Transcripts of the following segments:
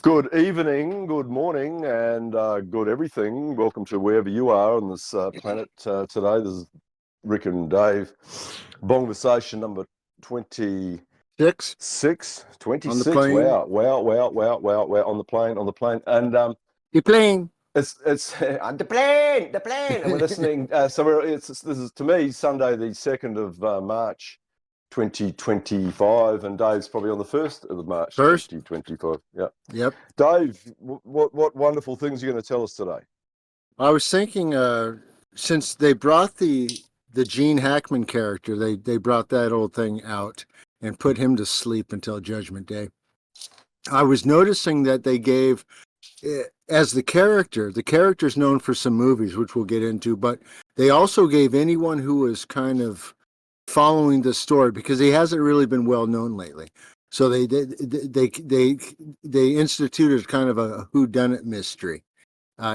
Good evening, good morning, and good everything. Welcome to wherever you are on this planet today. This is Rick and Dave. Bongversation number 26. Six 26. on the plane. Wow. On the plane. And You're playing. it's on the plane. And we're listening. This is, to me, Sunday, the 2nd of March. 2025, and Dave's probably on the 1st of March 2025. Yeah. Yep. Dave, what wonderful things are you going to tell us today? I was thinking, since they brought the Gene Hackman character, they brought that old thing out and put him to sleep until Judgment Day. I was noticing that they gave, as the character's known for some movies, which we'll get into, but they also gave anyone who was kind of following the story, because he hasn't really been well known lately. So they instituted kind of a whodunit mystery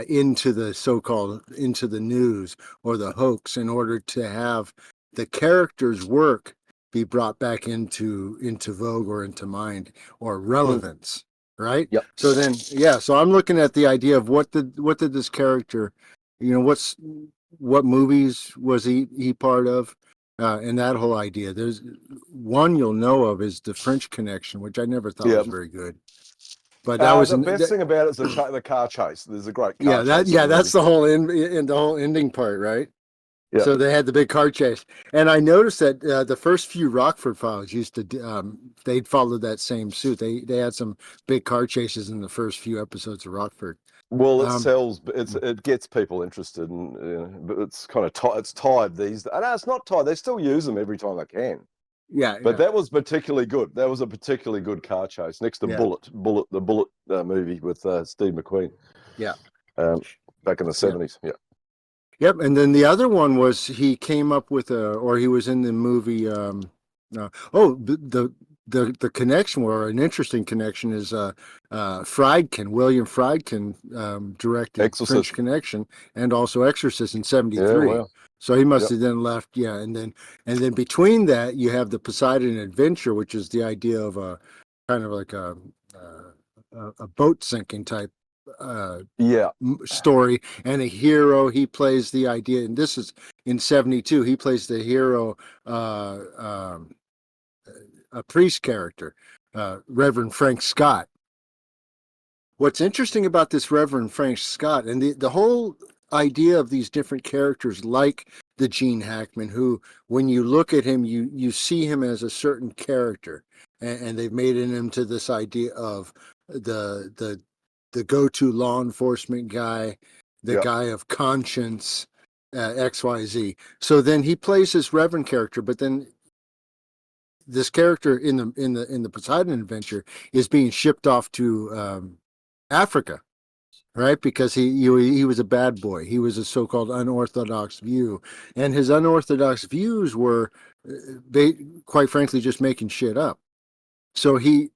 into the news or the hoax, in order to have the character's work be brought back into vogue or into mind or relevance. Right? Yep. So then, so I'm looking at the idea of what did this character, what movies was he part of? And that whole idea. There's one you'll know of is the French Connection, which I never thought was very good. But that was the best thing about it is the car chase. There's a great car chase. That's the whole the whole ending part, right? Yeah. So they had the big car chase, and I noticed that the first few Rockford Files used to they'd followed that same suit. They had some big car chases in the first few episodes of Rockford. Well, it sells. It gets people interested, and but it's kind of it's tied these. No, it's not tied. They still use them every time they can. Yeah, but that was particularly good. That was a particularly good car chase next to Bullet, the Bullet movie with Steve McQueen. Yeah, back in the 70s. Yeah. Yep, and then the other one was he came up with he was in the movie. The connection, or an interesting connection, is Friedkin. William Friedkin directed French Connection and also Exorcist in '73. Yeah, wow. So he must have then left. Yeah, and then between that you have the Poseidon Adventure, which is the idea of a kind of like a boat sinking type story, and a hero. He plays the idea, and this is in '72. He plays the hero. A priest character, Reverend Frank Scott. What's interesting about this Reverend Frank Scott, and the whole idea of these different characters, like the Gene Hackman, who, when you look at him, you see him as a certain character, and they've made him into this idea of the go-to law enforcement guy, the guy of conscience, XYZ. So then he plays this Reverend character, but then this character in the Poseidon Adventure is being shipped off to Africa, right? Because he was a bad boy. He was a so-called unorthodox view, and his unorthodox views were, quite frankly, just making shit up. So he's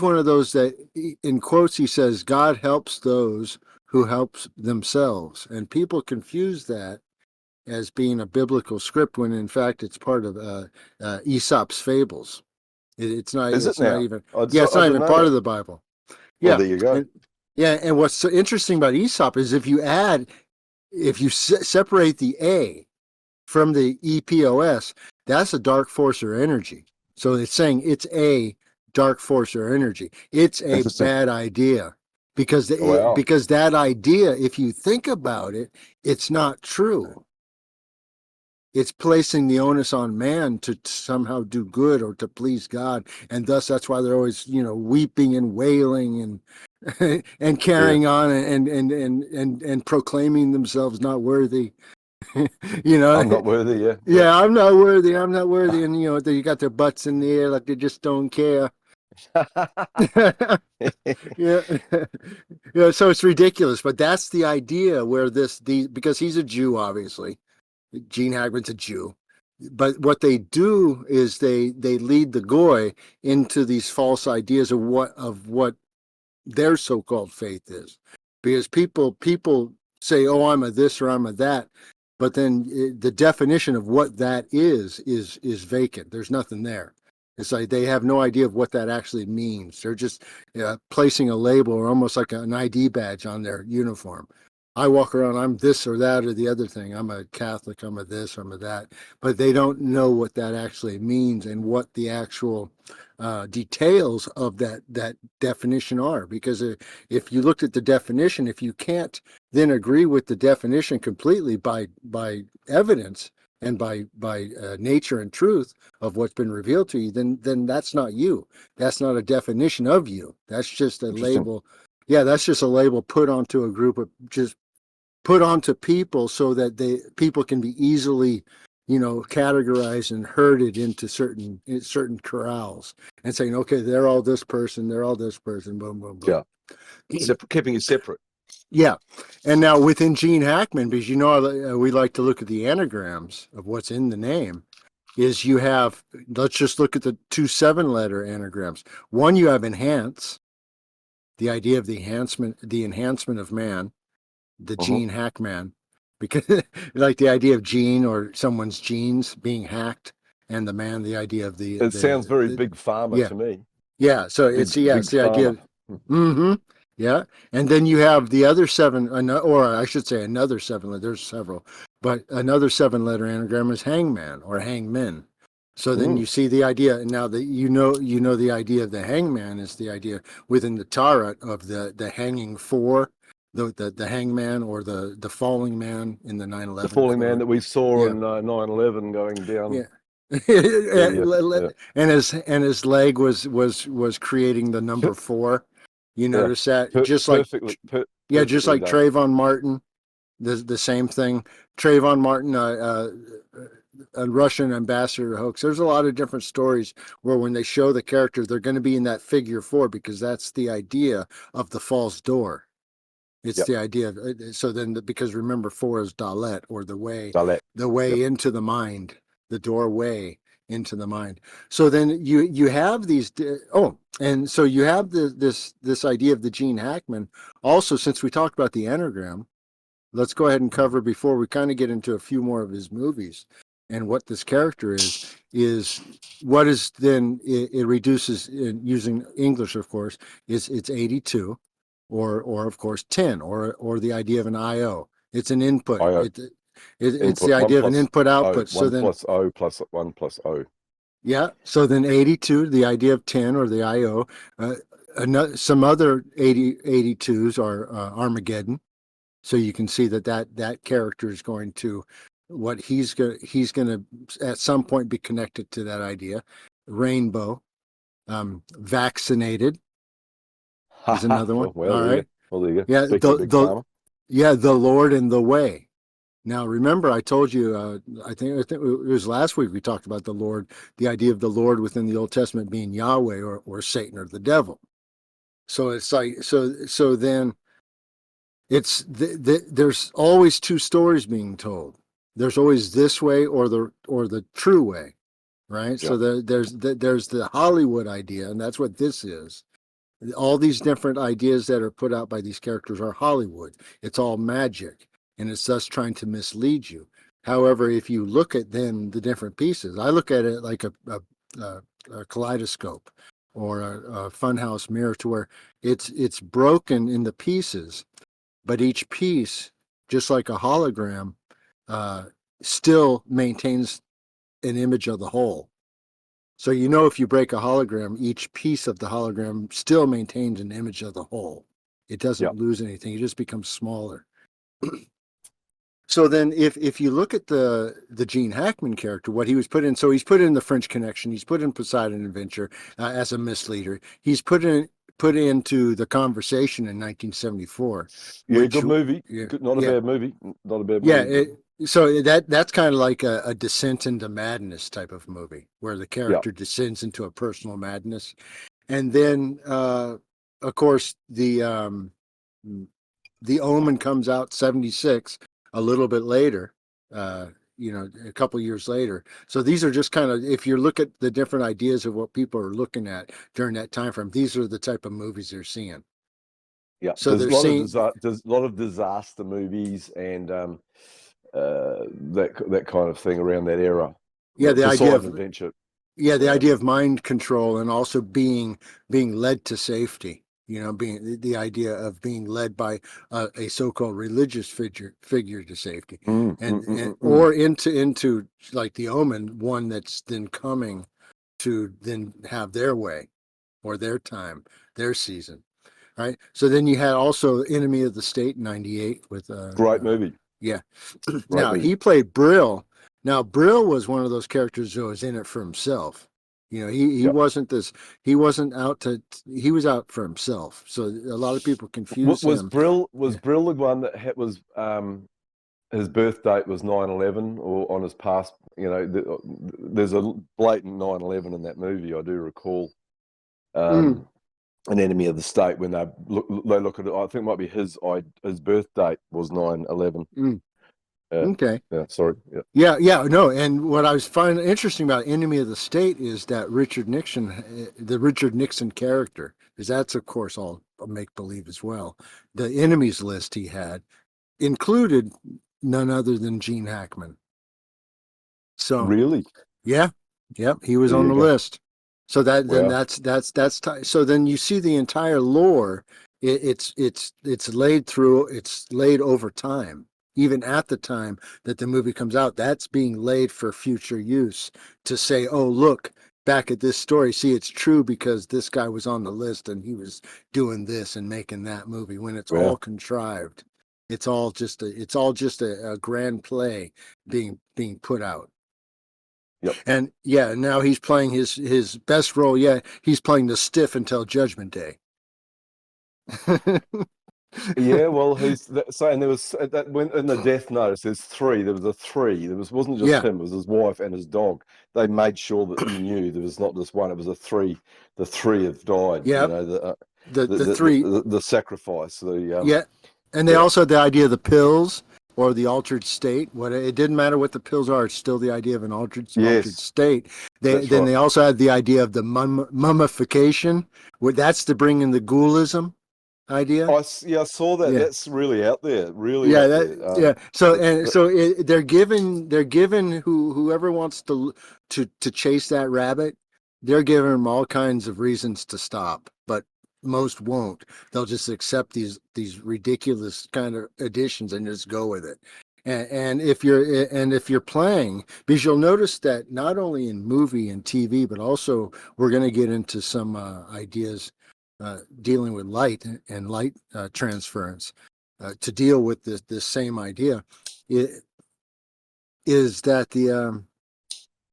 one of those that, in quotes, he says, "God helps those who help themselves," and people confuse that as being a biblical script, when in fact it's part of Aesop's fables. It's not. It's not even. It's not even part of the Bible. Well, there you go. And what's so interesting about Aesop is if you separate the A from the EPOS, that's a dark force or energy. So it's saying it's a dark force or energy. It's a bad idea. Because that idea, if you think about it, it's not true. It's placing the onus on man to somehow do good or to please God, and thus that's why they're always, weeping and wailing and carrying on and proclaiming themselves not worthy. I'm not worthy. I'm not worthy. I'm not worthy, and they got their butts in the air like they just don't care. So it's ridiculous, but that's the idea where because he's a Jew, obviously. Gene Hackman's a Jew, but what they do is they lead the goy into these false ideas of what their so-called faith is, because people say, "Oh, I'm a this or I'm a that," but then the definition of what that is vacant. There's nothing there. It's like they have no idea of what that actually means. They're just placing a label or almost like an ID badge on their uniform. I walk around, I'm this or that or the other thing. I'm a Catholic, I'm a this, I'm a that. But they don't know what that actually means and what the actual details of that definition are. Because if you looked at the definition, if you can't then agree with the definition completely by evidence and by nature and truth of what's been revealed to you, then that's not you. That's not a definition of you. That's just a label. Yeah, that's just a label put onto a group of just put onto people so that people can be easily, categorized and herded into certain corrals and saying, okay, they're all this person, they're all this person, boom, boom, boom. Yeah, keeping it separate. Yeah, and now within Gene Hackman, because we like to look at the anagrams of what's in the name, is you have, let's just look at the 2 7-letter anagrams. One, you have enhance, the idea of the enhancement of man, the Gene Hackman, because like the idea of gene or someone's genes being hacked, and the man, the idea of the. It sounds very big pharma to me. Yeah, so it's the idea of. Yeah, and then you have the other 7, or I should say another 7. There's several, but another 7-letter anagram is hangman or hangmen. So then you see the idea now that you know the idea of the hangman is the idea within the Tarot of the hanging four, the hangman or the falling man in the 9/11. The falling man that we saw in 9/11 going down. Yeah. And his leg was creating the number 4. You notice that just like just like Trayvon Martin, the same thing. Trayvon Martin, a Russian ambassador hoax. There's a lot of different stories where when they show the character, they're going to be in that figure 4 because that's the idea of the false door. It's the idea of, so then because remember 4 is Dalet or the way into the mind, the doorway into the mind. So then you have these and so you have this idea of the Gene Hackman. Also, since we talked about the anagram, let's go ahead and cover before we kind of get into a few more of his movies and what this character is what is then it reduces using English, of course, it's 82 or of course 10 or the idea of an IO. It's an input. It's the idea of an input output. So then 1 + O plus 1 + O. Yeah. So then 82, the idea of 10 or the IO. Some other 82s are Armageddon. So you can see that character is going to he's going to at some point be connected to that idea. Rainbow, vaccinated is another one. Well, all right. Well, there you go. The Lord and the Way. Now, remember, I told you, I think it was last week we talked about the Lord, the idea of the Lord within the Old Testament being Yahweh or Satan or the devil. So it's like, so then it's, there's always 2 stories being told. There's always this way or the true way, right? Yeah. So there's the Hollywood idea, and that's what this is. All these different ideas that are put out by these characters are Hollywood. It's all magic. And it's thus trying to mislead you. However, if you look at then the different pieces, I look at it like a kaleidoscope or a funhouse mirror, to where it's broken in the pieces, but each piece, just like a hologram, still maintains an image of the whole. So if you break a hologram, each piece of the hologram still maintains an image of the whole. It doesn't lose anything. It just becomes smaller. So then if you look at the Gene Hackman character, what he was put in, so he's put in the French Connection, he's put in Poseidon Adventure as a misleader. He's put into The Conversation in 1974. Yeah, good movie. Yeah, not a bad movie. Not a bad movie. So that's kind of like a descent into madness type of movie, where the character descends into a personal madness. And then, of course, the Omen comes out 76, a little bit later, a couple years later. So these are just kind of, if you look at the different ideas of what people are looking at during that time frame, these are the type of movies they're seeing. Yeah, so there's a lot of disaster movies and that kind of thing around that era. Yeah, the idea of adventure. Yeah, the Uh, idea of mind control and also being led to safety. You know, being the idea of being led by a so-called religious figure to safety, and mm. or into like the Omen, one that's then coming to then have their way or their time, their season, right? So then you had also Enemy of the State in '98 with Great movie. yeah. Great Now movie. he played Brill. Now Brill was one of those characters who was in it for himself. You know, he Yep. wasn't this. He wasn't out to. He was out for himself. So a lot of people confuse Was him. Brill was Yeah. Brill the one that was his birth date was 9/11 or on his past, there's a blatant 9/11 in that movie, I do recall. Mm, An Enemy of the State, when they look at it, I think it might be his birth date was 9/11. mm, Yeah, okay. yeah, sorry. Yeah. Yeah, no. And what I was finding interesting about Enemy of the State is that the Richard Nixon character, because that's of course all make believe as well. The enemies list he had included none other than Gene Hackman. So Really? yeah, yep, he was There on you the go. list. So that then Wow. so then you see the entire lore. It's laid through. It's laid over time. Even at the time that the movie comes out, that's being laid for future use to say, oh look, back at this story. See, it's true because this guy was on the list and he was doing this and making that movie. When it's all Wow. contrived, it's all just a grand play being put out. Yep. And yeah, now he's playing his best role. Yeah, he's playing the stiff until Judgment Day. Yeah, well, he's saying there was that when in the death notice. There's three. There was a three. There wasn't just Yeah, him. It was his wife and his dog. They made sure that you knew there was not just one. It was a three. The three have died. yeah. The three. The sacrifice. Yeah, and they Yeah. also had the idea of the pills or the altered state. What it didn't matter what the pills are; it's still the idea of an altered Yes, state. that's Then right. they also had the idea of the mummification. Where that's to bring in the ghoulism idea. Yeah, I saw that. Yeah. That's really out there. Really Yeah, out there. yeah. So That's and so they're given whoever wants to chase that rabbit, they're giving them all kinds of reasons to stop, but most won't. They'll just accept these ridiculous kind of additions and just go with it. And if you're playing, because you'll notice that not only in movie and TV, but also we're going to get into some ideas dealing with light and light transference to deal with this same idea is that the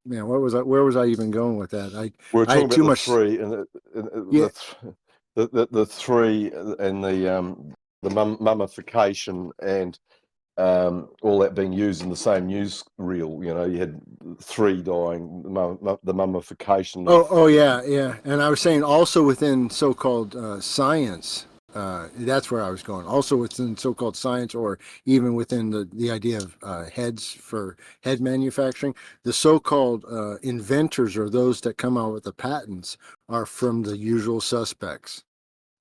man, where was I even going with that? we're I talking had about too the much. three and Yeah. the three and the mummification and all that being used in the same news reel. You had three dying, the mummification of. Oh yeah. And I was saying also within so-called science. That's where I was going. Also within so-called science, or even within the idea of heads for head manufacturing, the so-called inventors or those that come out with the patents are from the usual suspects,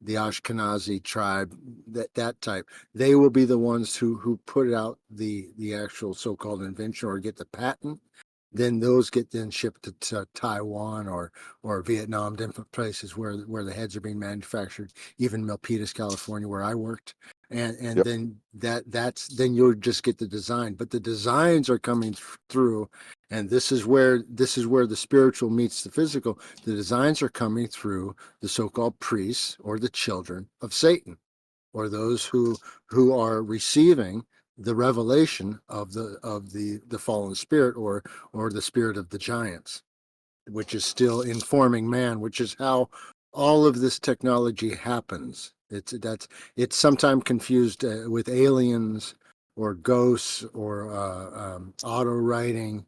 the Ashkenazi tribe, that type. They will be the ones who put out the actual so-called invention or get the patent. Then those get then shipped to Taiwan or Vietnam, different places where the heads are being manufactured. Even Milpitas, California, where I worked, and Yep. then then you'll just get the design. But the designs are coming through, and this is where the spiritual meets the physical. The designs are coming through the so-called priests or the children of Satan, or those who are receiving the revelation of the fallen spirit or the spirit of the giants, which is still informing man, which is how all of this technology happens. It's sometimes confused with aliens or ghosts or auto writing,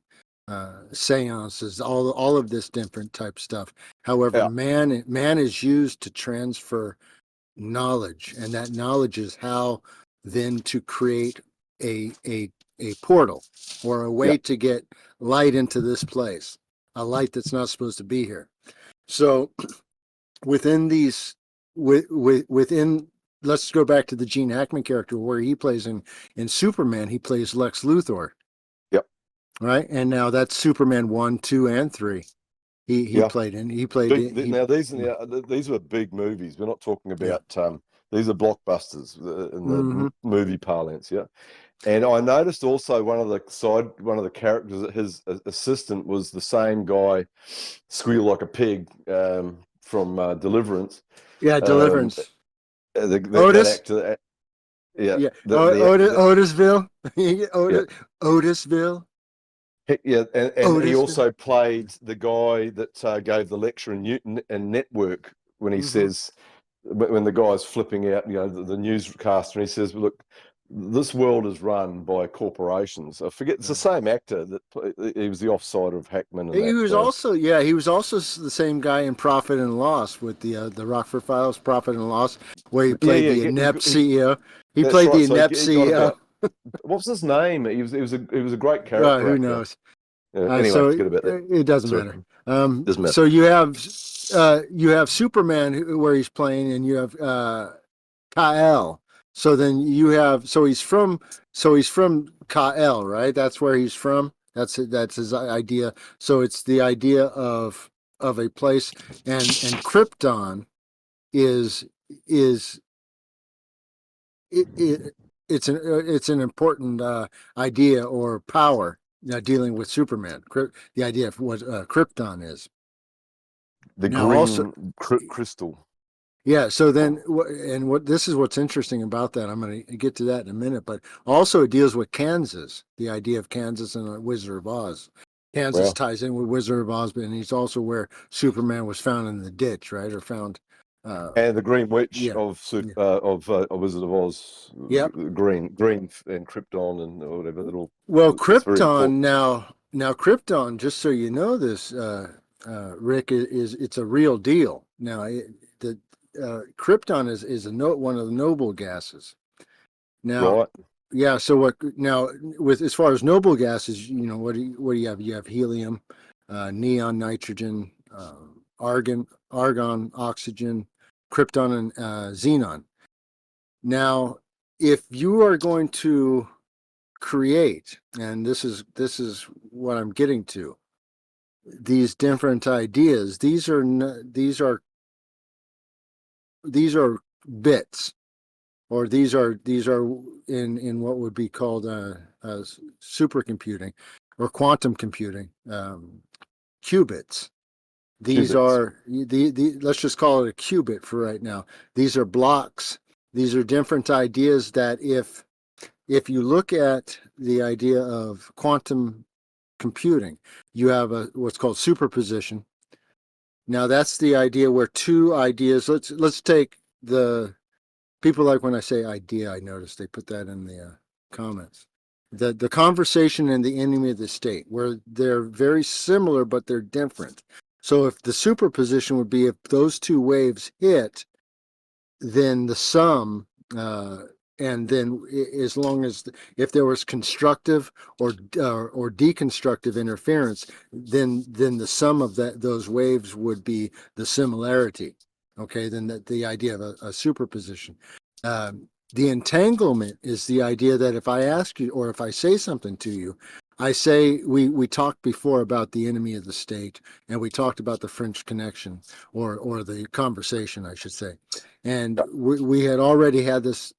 seances, all of this different type stuff. However, Yeah. man is used to transfer knowledge, and that knowledge is how then to create a portal or a Yeah. way to get light into this place, a light that's not supposed to be here. So within these within let's go back to the Gene Hackman character where he plays in Superman. He plays Lex Luthor, Yep. right? And now that's Superman 1, 2, and 3. He Yeah. played in. He played in. Now these were big movies. We're not talking Yeah. about these are blockbusters in the Mm-hmm. movie parlance. Yeah. And I noticed also one of the characters, his assistant was the same guy, squeal like a pig, from Deliverance. Yeah, Um, Deliverance. that Otis. actor, yeah, Yeah. Otisville. yeah, Otisville. yeah, and he Otisville. also played the guy that gave the lecture in Newton and Network when he Mm-hmm. says, when the guy's flipping out, the newscaster, and he says, "Look, this world is run by corporations." I forget, it's the same actor he was the offside of Hackman and He that. was also, he was also the same guy in Profit and Loss with the Rockford Files, Profit and Loss, where he Yeah, played the inept CEO. He that's played right. the So inept he got CEO. about, what was his name? He was a great character Who actor. knows? Anyway, So forget about that. it doesn't Sorry, matter. doesn't matter. So you have Superman where he's playing, and you have Kal. So then you have he's from Kal, right? That's where he's from. That's his idea. So it's the idea of a place, and Krypton is is it it's an important idea or power dealing with Superman. The idea of what Krypton is. The Now also, green crystal. yeah. So then, what this is what's interesting about that. I'm going to get to that in a minute, but also it deals with Kansas, the idea of Kansas and Wizard of Oz. Kansas Wow. ties in with Wizard of Oz, and he's also where Superman was found in the ditch, right, or found. And the Green Witch Yeah. Yeah. of Wizard of Oz, Yep. green and Krypton and whatever. Well, It's very Krypton important. now Krypton. Just so you know, this Rick is it's a real deal. Now, the Krypton is one of the noble gases. Now, Right. yeah. So what now with as far as noble gases, what do you have? You have helium, neon, nitrogen, argon, oxygen, krypton, and xenon. Now, if you are going to create, and this is what I'm getting to, these different ideas, these are bits, or these are in what would be called supercomputing or quantum computing, qubits. These Qubits. are let's just call it a qubit for right now. These are blocks. These are different ideas that if you look at the idea of quantum computing, you have what's called superposition. Now that's the idea where two ideas. Let's take the people like when I say idea. I notice they put that in the comments. The conversation and the enemy of the state, where they're very similar but they're different. So if the superposition would be if those two waves hit, then the sum, and then as long as if there was constructive or deconstructive interference, then the sum of those waves would be the similarity. Okay, then the idea of a superposition. The entanglement is the idea that if I ask you or if I say something to you, I say we talked before about the enemy of the state, and we talked about the French Connection, or the conversation, I should say. And we had already had this,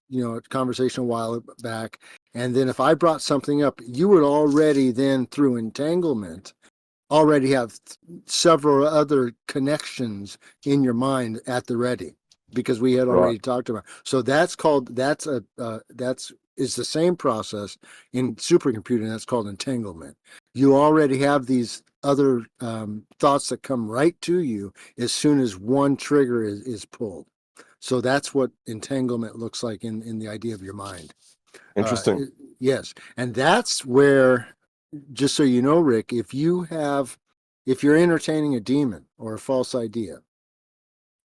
conversation a while back. And then if I brought something up, you would already then, through entanglement, already have several other connections in your mind at the ready, because we had Right. already talked about. So that's is the same process in supercomputing. That's called entanglement. You already have these other thoughts that come right to you as soon as one trigger is pulled. So that's what entanglement looks like in the idea of your mind. Interesting. Yes. And that's where, just so you know, Rick, if you're entertaining a demon or a false idea,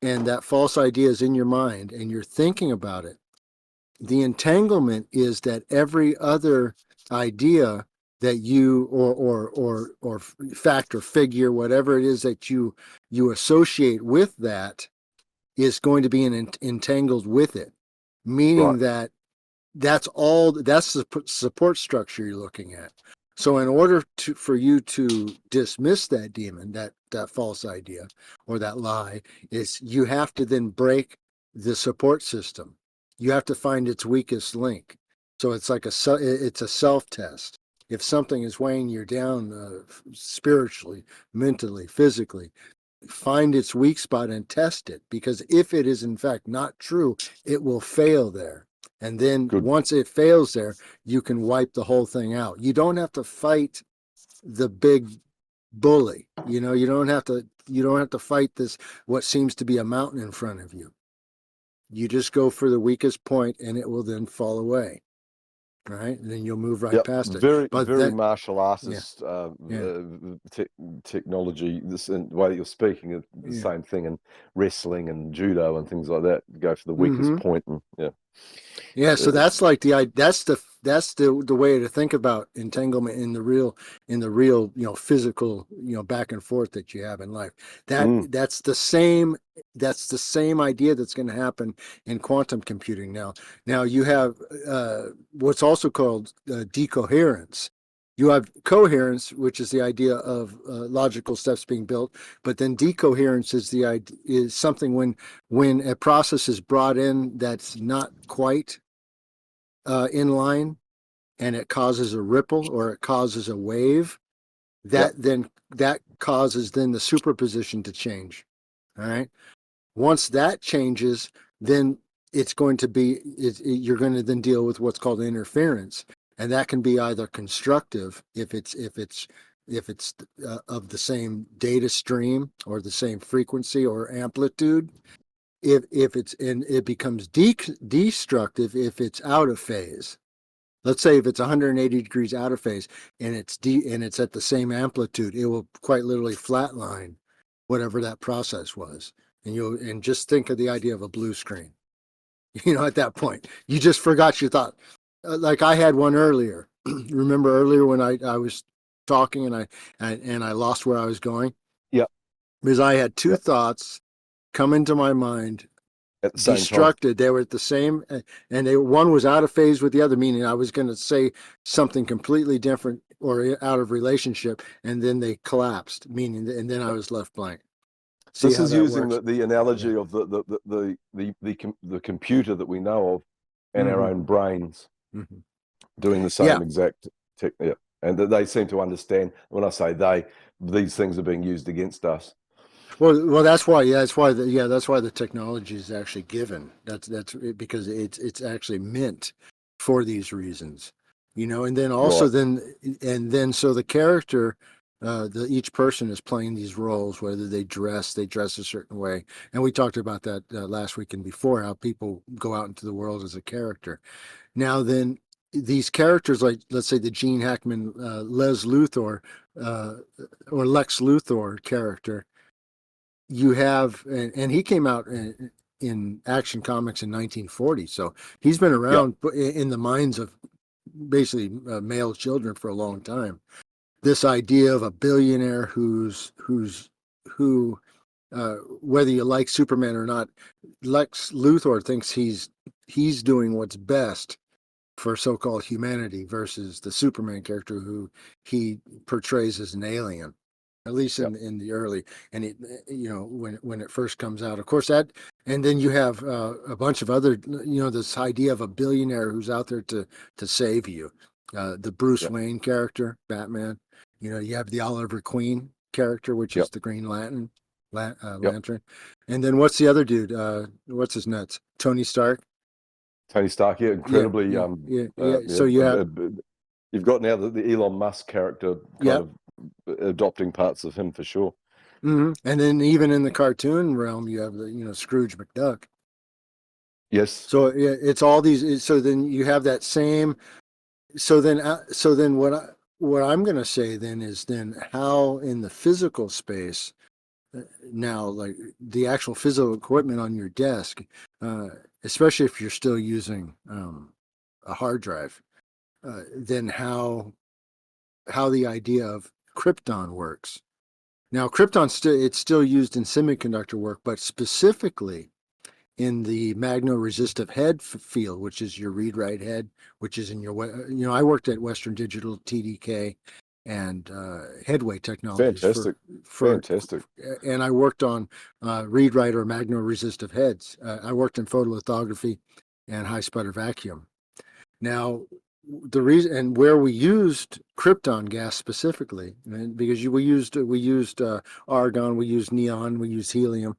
and that false idea is in your mind and you're thinking about it, the entanglement is that every other idea that you or fact or figure, whatever it is that you associate with that, is going to be entangled with it, meaning Right. that's the support structure you're looking at. So in order for you to dismiss that demon, that false idea or that lie, is you have to then break the support system. You have to find its weakest link. So it's like it's a self-test. If something is weighing you down spiritually, mentally, physically, find its weak spot and test it, because if it is in fact not true, it will fail there. And then Good. once it fails there, you can wipe the whole thing out. You don't have to fight the big bully. You don't have to fight this, what seems to be a mountain in front of you. You just go for the weakest point and it will then fall away. Right, and then you'll move right past it. Very martial artist technology. This and the way that you're speaking is the same thing in wrestling and judo and things like that. Go for the weakest point, and so that's like that's the way to think about entanglement in the real physical back and forth that you have in life. That's the same idea that's going to happen in quantum computing. Now you have what's also called decoherence. You have coherence, which is the idea of logical steps being built, but then decoherence is something when a process is brought in that's not quite in line, and it causes a ripple or it causes a wave. That causes then the superposition to change. All right. Once that changes, then it's going to be you're going to then deal with what's called interference. And that can be either constructive if it's of the same data stream or the same frequency or amplitude. If it's it becomes destructive if it's out of phase. Let's say if it's 180 degrees out of phase and it's at the same amplitude, it will quite literally flatline whatever that process was. And just think of the idea of a blue screen. At that point, you just forgot your thought. Like I had one earlier. Remember earlier when I was talking and I lost where I was going? Yeah. Because I had two thoughts come into my mind at the same destructed. time. They were at the same, and one was out of phase with the other, meaning I was going to say something completely different or out of relationship, and then they collapsed, and then I was left blank. This is using the analogy of the computer that we know of and our own brains doing the same exact technique. And that they seem to understand. When I say these things are being used against us. Well, that's why. That's why the technology is actually given. That's because it's actually meant for these reasons, And then also so the character, each person is playing these roles. Whether they dress a certain way, and we talked about that last week and before, how people go out into the world as a character. Now then, these characters, like let's say the Gene Hackman, Les Luthor, or Lex Luthor character. You have, and he came out in Action Comics in 1940, so he's been around in the minds of basically male children for a long time. This idea of a billionaire who whether you like Superman or not, Lex Luthor thinks he's doing what's best for so-called humanity versus the Superman character who he portrays as an alien. At least in the early, and when it first comes out, of course that, and then you have a bunch of other, this idea of a billionaire who's out there to save you. The Bruce Wayne character, Batman. You have the Oliver Queen character, which is the Green Lantern, Lantern, and then what's the other dude? What's his nuts? Tony Stark. Tony Stark, incredibly. So you have. You've got now the Elon Musk character kind of adopting parts of him for sure. And then even in the cartoon realm, you have the Scrooge McDuck. Yes. So it's all these. So then you have that same. So then what I'm going to say then is how in the physical space now, like the actual physical equipment on your desk, especially if you're still using a hard drive. Then how the idea of krypton works. Now, krypton it's still used in semiconductor work, but specifically in the magno-resistive head field, which is your read-write head, which is in your, I worked at Western Digital, TDK, and Headway Technologies Fantastic. for Fantastic. and I worked on read-write or magno-resistive heads. I worked in photolithography and high sputter vacuum. Now, the reason and where we used krypton gas specifically, and because we used argon, we used neon, we used helium,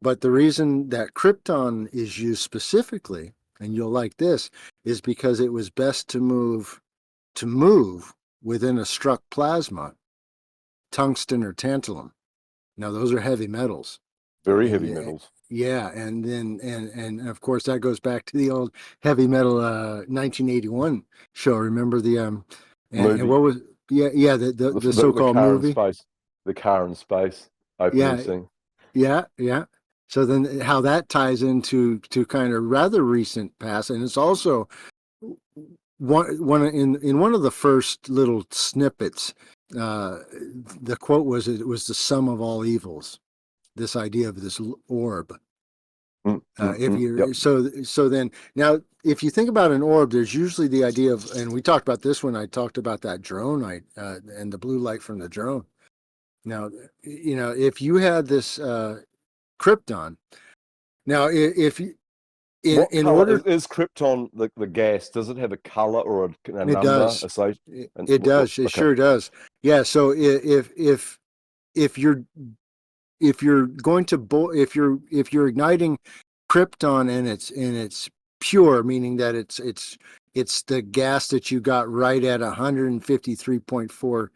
but the reason that krypton is used specifically, and you'll like this, is because it was best to move within a struck plasma, tungsten or tantalum. Now those are heavy metals. Very And heavy metals. yeah, and then and of course that goes back to the old heavy metal 1981 show. Remember the and Movie. what was the so-called car in movie? space. The car in space opening Yeah, scene. yeah. So then how that ties into kind of rather recent past, and it's also one in one of the first little snippets. The quote was, "It was the sum of all evils." This idea of this orb. If you Yep. so then now if you think about an orb, there's usually the idea of, and we talked about this when I talked about that drone and the blue light from the drone. Now, if you had this krypton, now if you What in color order, is krypton? The gas, does it have a color or a it number does, associated? it does, it Okay. sure does. Yeah. So if you're going to if you're igniting krypton and it's pure, meaning that it's the gas that you got right at 153.4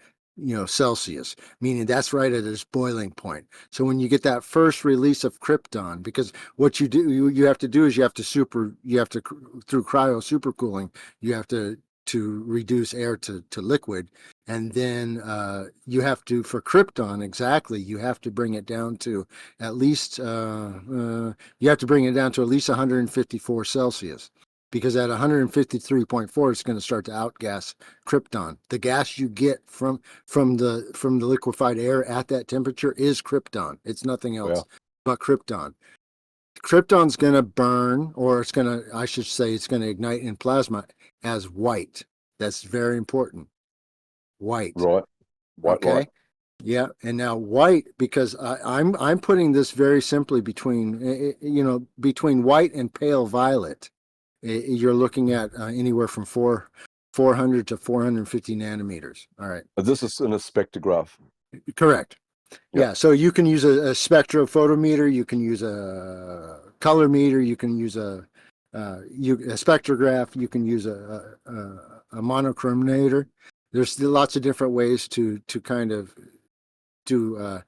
Celsius, meaning that's right at its boiling point. So when you get that first release of krypton, because what you have to do is you have to through cryo supercooling, you have to reduce air to liquid, and then you have to, for krypton exactly, you have to bring it down to at least 154 Celsius, because at 153.4 it's going to start to outgas krypton. The gas you get from the liquefied air at that temperature is krypton. It's nothing else but krypton. Krypton's going to burn, or it's going to, I should say, it's going to ignite in plasma as white. That's very important. White. Right. White Okay. light. Yeah, and now white, because I'm putting this very simply between white and pale violet. You're looking at anywhere from 400 to 450 nanometers. All right. This is in a spectrograph. Correct. Yep. Yeah, so you can use a spectrophotometer, you can use a color meter, you can use a spectrograph, you can use a monochromator. There's lots of different ways to kind of to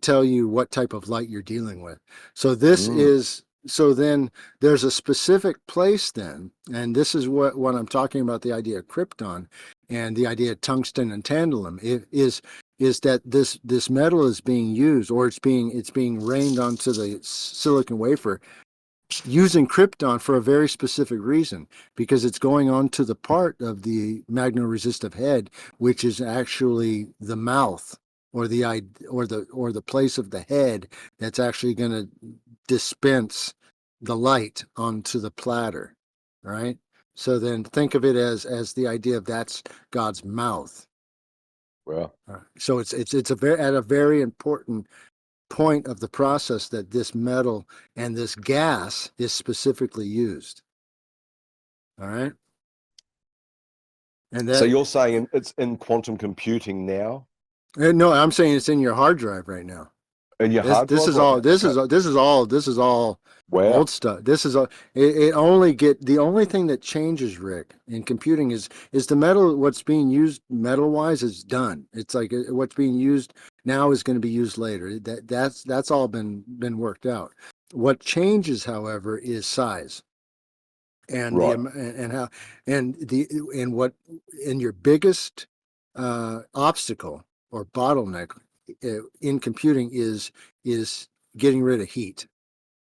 tell you what type of light you're dealing with. So so then there's a specific place then, and this is what I'm talking about, the idea of krypton and the idea of tungsten and tantalum is that this metal is being used, or it's being rained onto the silicon wafer using krypton for a very specific reason, because it's going on to the part of the magno-resistive head, which is actually the mouth, or the place of the head that's actually going to dispense the light onto the platter, right? So then think of it as the idea of that's God's mouth. Well, so it's at a very important point of the process that this metal and this gas is specifically used. All right. And so you're saying it's in quantum computing now? No, I'm saying it's in your hard drive right now. In your hard drive? This is all Wow. old stuff. This is the only thing that changes, Rick, in computing is the metal. What's being used metal wise is done. It's like what's being used now is going to be used later. That's all been worked out. What changes, however, is size, and right. Your biggest obstacle or bottleneck in computing is getting rid of heat.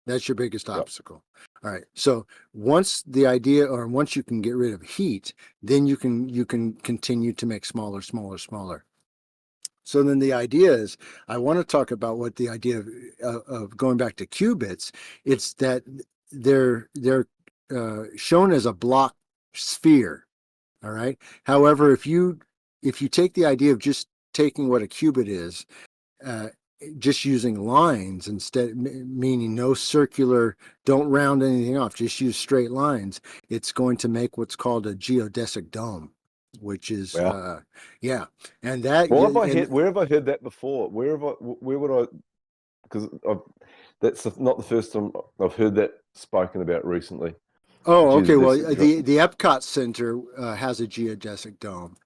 That's your biggest obstacle. All right. So once you can get rid of heat, then you can continue to make smaller. So then the idea is, I want to talk about what the idea of going back to qubits. It's that they're shown as a block sphere. All right. However, if you take the idea of just taking what a qubit is, uh, just using lines instead, meaning no circular, don't round anything off, just use straight lines, it's going to make what's called a geodesic dome, which is, Wow. yeah. And that, Well, and where have I heard that before? Where would I? Because that's not the first time I've heard that spoken about recently. oh, okay. Well, Geodesic the Epcot Center has a geodesic dome,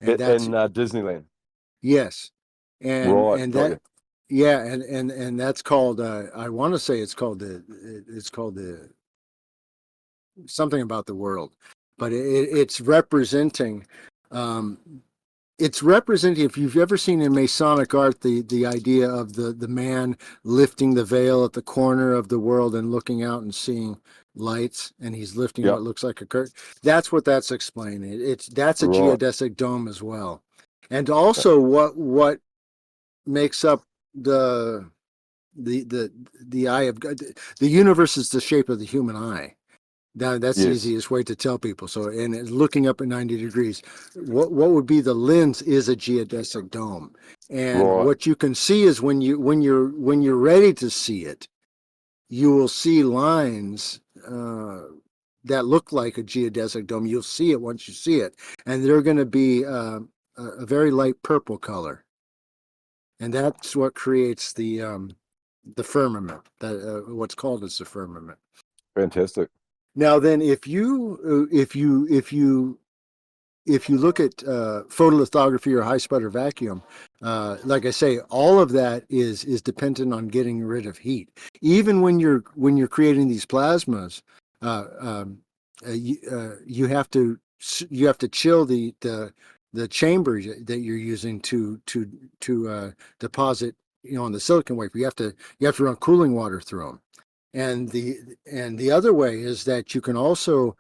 and that's in Disneyland. yes, and Right, and got that you. yeah, and that's called. I want to say it's called the something about the world, but it's representing. Um, it's representing, if you've ever seen in Masonic art, the idea of the man lifting the veil at the corner of the world and looking out and seeing lights, and he's lifting Yep. what looks like a curtain. That's what that's explaining. That's a Right. geodesic dome as well. And also what makes up the the eye of God. The universe is the shape of the human eye. That's the Yes. easiest way to tell people. So, and looking up at 90 degrees, what would be the lens is a geodesic dome. And Right. what you can see is when you're ready to see it, you will see lines that look like a geodesic dome. You'll see it once you see it, and they're going to be a very light purple color, and that's what creates the firmament. That what's called as the firmament. Fantastic. Now, then, if you look at photolithography or high sputter vacuum, like I say, all of that is dependent on getting rid of heat. Even when you're creating these plasmas, uh, um, you have to chill the chamber that you're using to deposit, on the silicon wafer. You have to run cooling water through them. And the other way is that you can also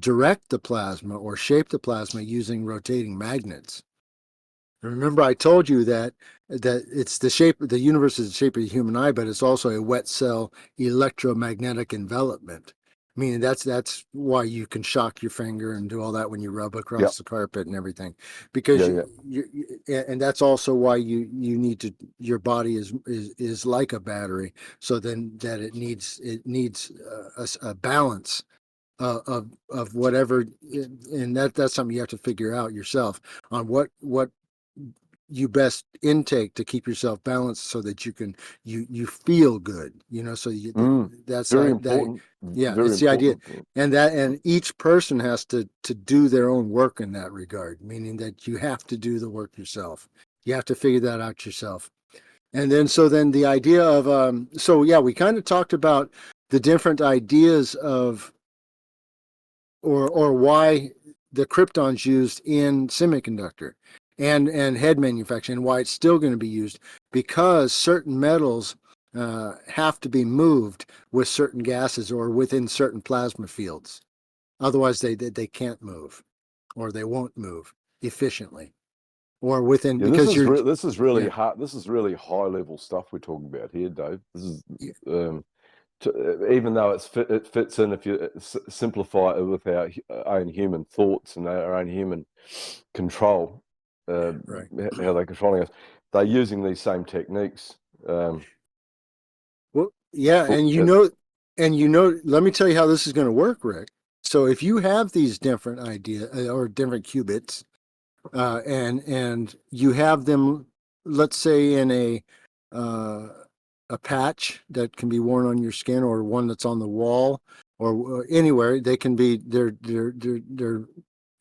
direct the plasma or shape the plasma using rotating magnets. Remember, I told you that it's the universe is the shape of the human eye, but it's also a wet cell electromagnetic envelopment. Meaning that's why you can shock your finger and do all that when you rub Yep. across the carpet and everything, because Yeah. and that's also why you need to, your body is like a battery, so then that it needs a balance of whatever, and that's something you have to figure out yourself on what you best intake to keep yourself balanced so that you feel good, so Mm. that's Very that important. yeah, Very it's the idea. important point. And each person has to do their own work in that regard, meaning that you have to do the work yourself. You have to figure that out yourself. And then the idea of so yeah, we kind of talked about the different ideas of, or why the krypton's used in semiconductor and head manufacturing, and why it's still going to be used, because certain metals have to be moved with certain gases or within certain plasma fields. Otherwise, they can't move, or they won't move efficiently, or within, Yeah, because you're this is really yeah hard. This is really high level stuff we're talking about here, Dave. This is even though it fits in if you simplify it with our own human thoughts and our own human control, right. how they're controlling us. They're using these same techniques. Well, yeah, For, let me tell you how this is going to work, Rick. So if you have these different ideas or different qubits, and you have them, let's say, in a patch that can be worn on your skin, or one that's on the wall, or anywhere, they can be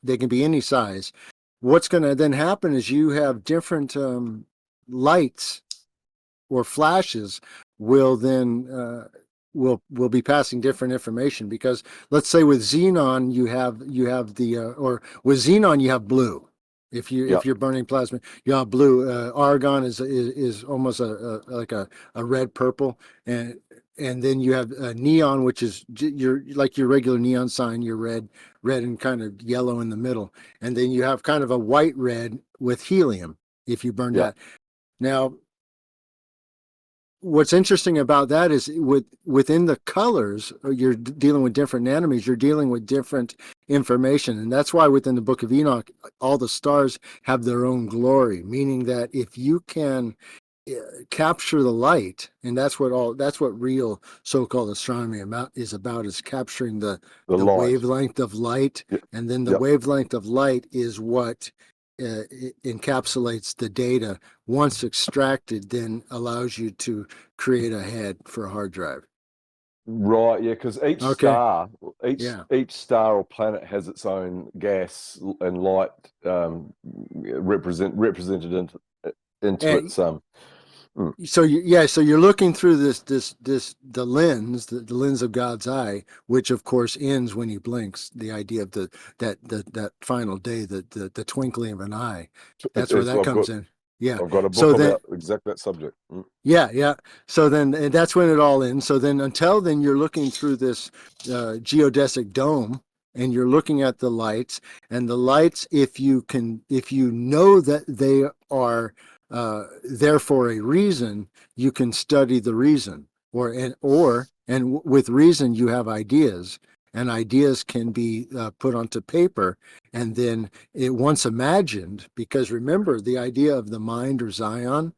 they can be any size. What's going to then happen is you have different lights or flashes will then will be passing different information, because let's say with xenon you have the or with xenon you have blue. yeah, If you're burning plasma, you have blue. Argon is almost like a red purple, and then you have neon, which is your like your regular neon sign, your red and kind of yellow in the middle, and then you have kind of a white red with helium. if you burned Yeah. that. Now, what's interesting about that is within the colors, you're dealing with different enemies, you're dealing with different information. And that's why within the Book of Enoch, all the stars have their own glory, meaning that if you can capture the light, and that's what real so-called astronomy is capturing the light. wavelength of light. Yep. And then the Yep. wavelength of light is what encapsulates the data. Once extracted, then allows you to create a head for a hard drive. Right, yeah, because each Okay. star, Yeah. each star or planet has its own gas and light represented into And its so you're looking through the lens of God's eye, which of course ends when he blinks. The idea of that final day, the twinkling of an eye. That's where that comes in. Yeah. I've got a So book then, about exactly that subject. yeah. So then, and that's when it all ends. So then, until then, you're looking through this geodesic dome, and you're looking at the lights. And the lights, if you know that they are there for a reason, you can study the reason, and with reason you have ideas, and ideas can be put onto paper, and then once imagined, because remember the idea of the mind or Zion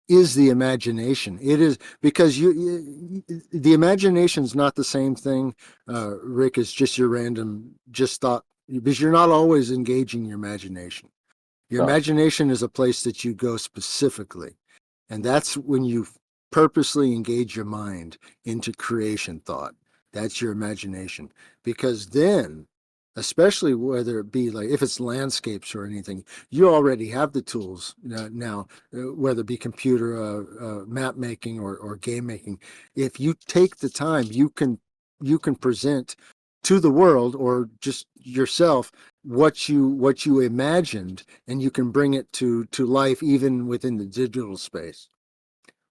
is the imagination. It is because the imagination is not the same thing, Rick, as just your random just thought, because you're not always engaging your imagination. Your No. imagination is a place that you go specifically, and that's when you purposely engage your mind into creation thought. That's your imagination, because then, especially whether it be like if it's landscapes or anything, you already have the tools now, whether it be computer map making or game making. If you take the time, you can present to the world or just yourself what you imagined, and you can bring it to life even within the digital space.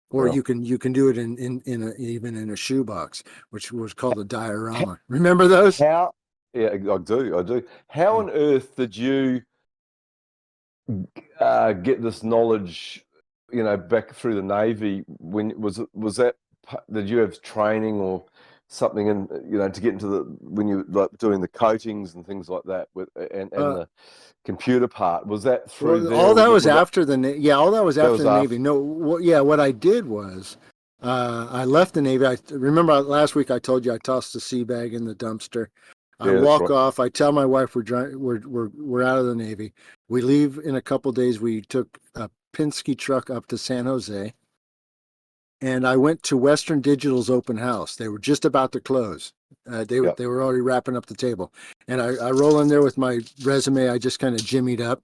Or Well, you can do it even in a shoebox, which was called a diorama. Remember those? how? Yeah, I do. How on earth did you get this knowledge? Back through the Navy. When was that? Did you have training or something to get into when you like doing the coatings and things like that and Uh, the computer part? Was that through Well, there? all Or that was was that after all that was that after was the Navy. after? No, what I did was, I left the Navy. I remember last week I told you I tossed the sea bag in the dumpster. I Yeah, that's walk right. off. I tell my wife we're out of the Navy. We leave in a couple days. We took a Penske truck up to San Jose, and I went to Western Digital's open house. They were just about to close. Yeah. They were already wrapping up the table, and I roll in there with my resume. I just kind of jimmied up.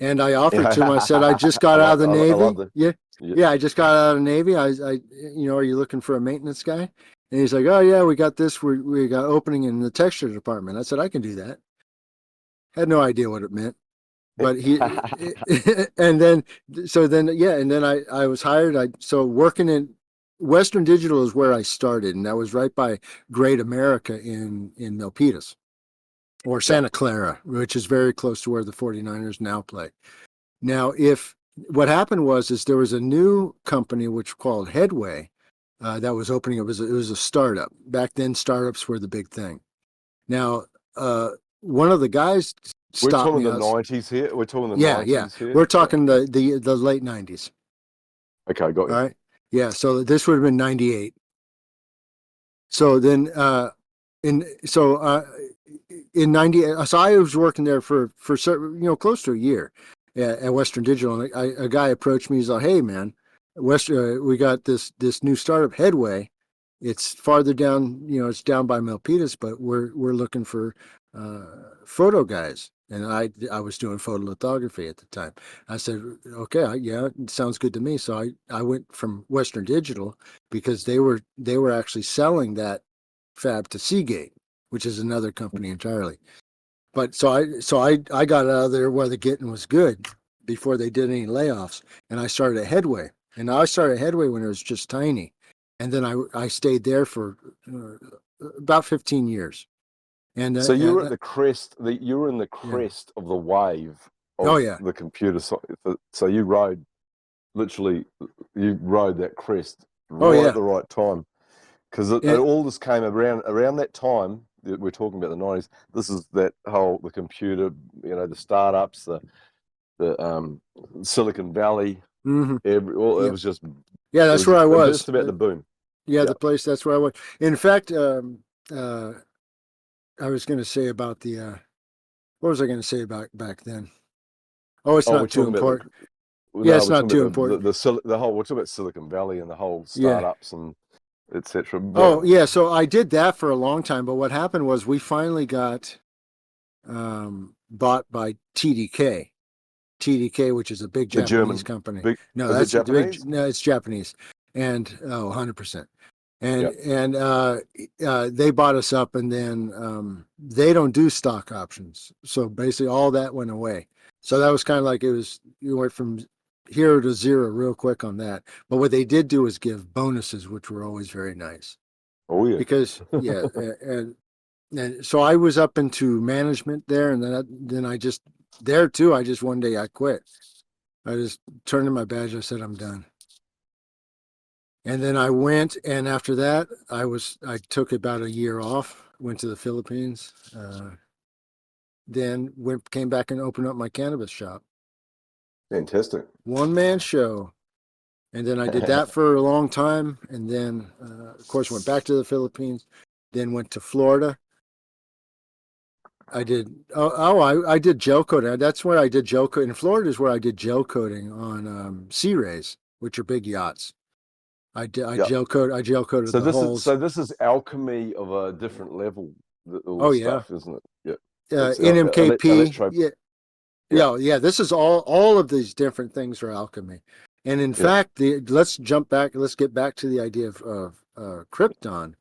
And I offered to him. I said, I just got out of the I love Navy. the Yeah, yeah. yeah, I just got out of the Navy. Are you looking for a maintenance guy? And he's like, oh yeah, we got this. We got opening in the texture department. I said, I can do that. Had no idea what it meant, but and then, and then I was hired. So working in Western Digital is where I started, and that was right by Great America in Milpitas, or Yeah. Santa Clara, which is very close to where the 49ers now play. Now, if what happened is there was a new company which called Headway that was opening. It was a startup. Back then, startups were the big thing. Now, one of the guys We're stopped talking me the out. 90s here. We're talking the Yeah, 90s here. we're talking the late '90s. Okay, got All you. right, yeah. So this would have been '98. So then, in so in '90, so I was working there for close to a year at Western Digital, and a guy approached me. He's like, "Hey, man, we got this new startup, Headway. It's farther down, it's down by Milpitas, but we're looking for photo guys." And I was doing photolithography at the time. I said, "Okay, yeah, it sounds good to me." So I went from Western Digital because they were actually selling that fab to Seagate, which is another company entirely. But I got out of there while the getting was good before they did any layoffs, and I started at Headway. And I started at Headway when it was just tiny, and then I stayed there for about 15 years. And So you were at the crest. You were in the yeah, crest of the wave Oh of yeah. the computer. So you rode that crest Oh right at yeah. the right time, because it And, all just came around that time that we're talking about, the 90s. This is the computer, the startups, the Silicon Valley, mhm. it Yeah. was just Yeah, it that's was where I was. just about to boom. Yeah, Yeah. the place. That's where I was. In fact, uh, I was going to say about the. What was I going to say about back then? Oh, it's Oh, we're not too talking about important. Yeah, no, it's we're not talking too about important. the whole. We're talking about Silicon Valley and the whole Yeah. startups and etc. Oh, Well, yeah. So I did that for a long time, but what happened was we finally got bought by TDK. TDK, which is a big the Japanese German company. big No, is it that's the big. Japanese? No, it's Japanese, and 100%. And Yeah. they bought us up, and then they don't do stock options. So basically, all that went away. So that was kind of like you went from hero to zero real quick on that. But what they did do is give bonuses, which were always very nice. Oh yeah. Because yeah, and so I was up into management there, and then I just there too. I just one day I quit. I just turned in my badge. I said I'm done. And then I went, and after that, I took about a year off, went to the Philippines, then came back and opened up my cannabis shop, Fantastic. one man show, and then I did that for a long time, and then of course went back to the Philippines, then went to Florida. I did I did gel coating. That's where I did gel coating. In Florida is where I did gel coating on Sea Rays, which are big yachts. I Yeah. gel coated the hulls. This is alchemy of a different level. All Oh the yeah. stuff, isn't it? Yeah. It's NMKP. electro. Yeah, Yeah. yeah. This is all of these different things are alchemy, and in Yeah. fact, let's jump back. Let's get back to the idea of krypton.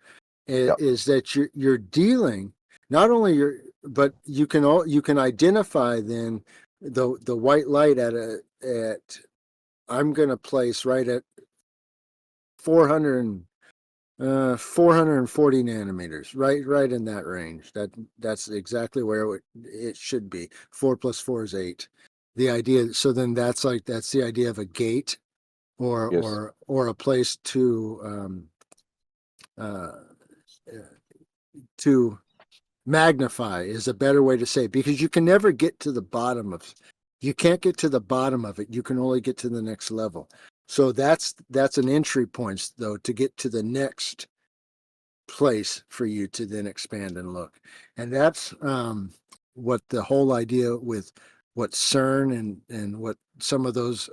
Yeah. Is that you're dealing not only but you can identify then the white light at I'm going to place right at 400 440 nanometers, right in that range. That's exactly where it should be. 4 plus 4 is 8. The idea, so then that's the idea of a gate Yes. or a place uh, to magnify is a better way to say it, because you can never get to the bottom of you can't get to the bottom of it. You can only get to the next level. So that's an entry point though to get to the next place for you to then expand and look. And that's what the whole idea with what CERN and what some of those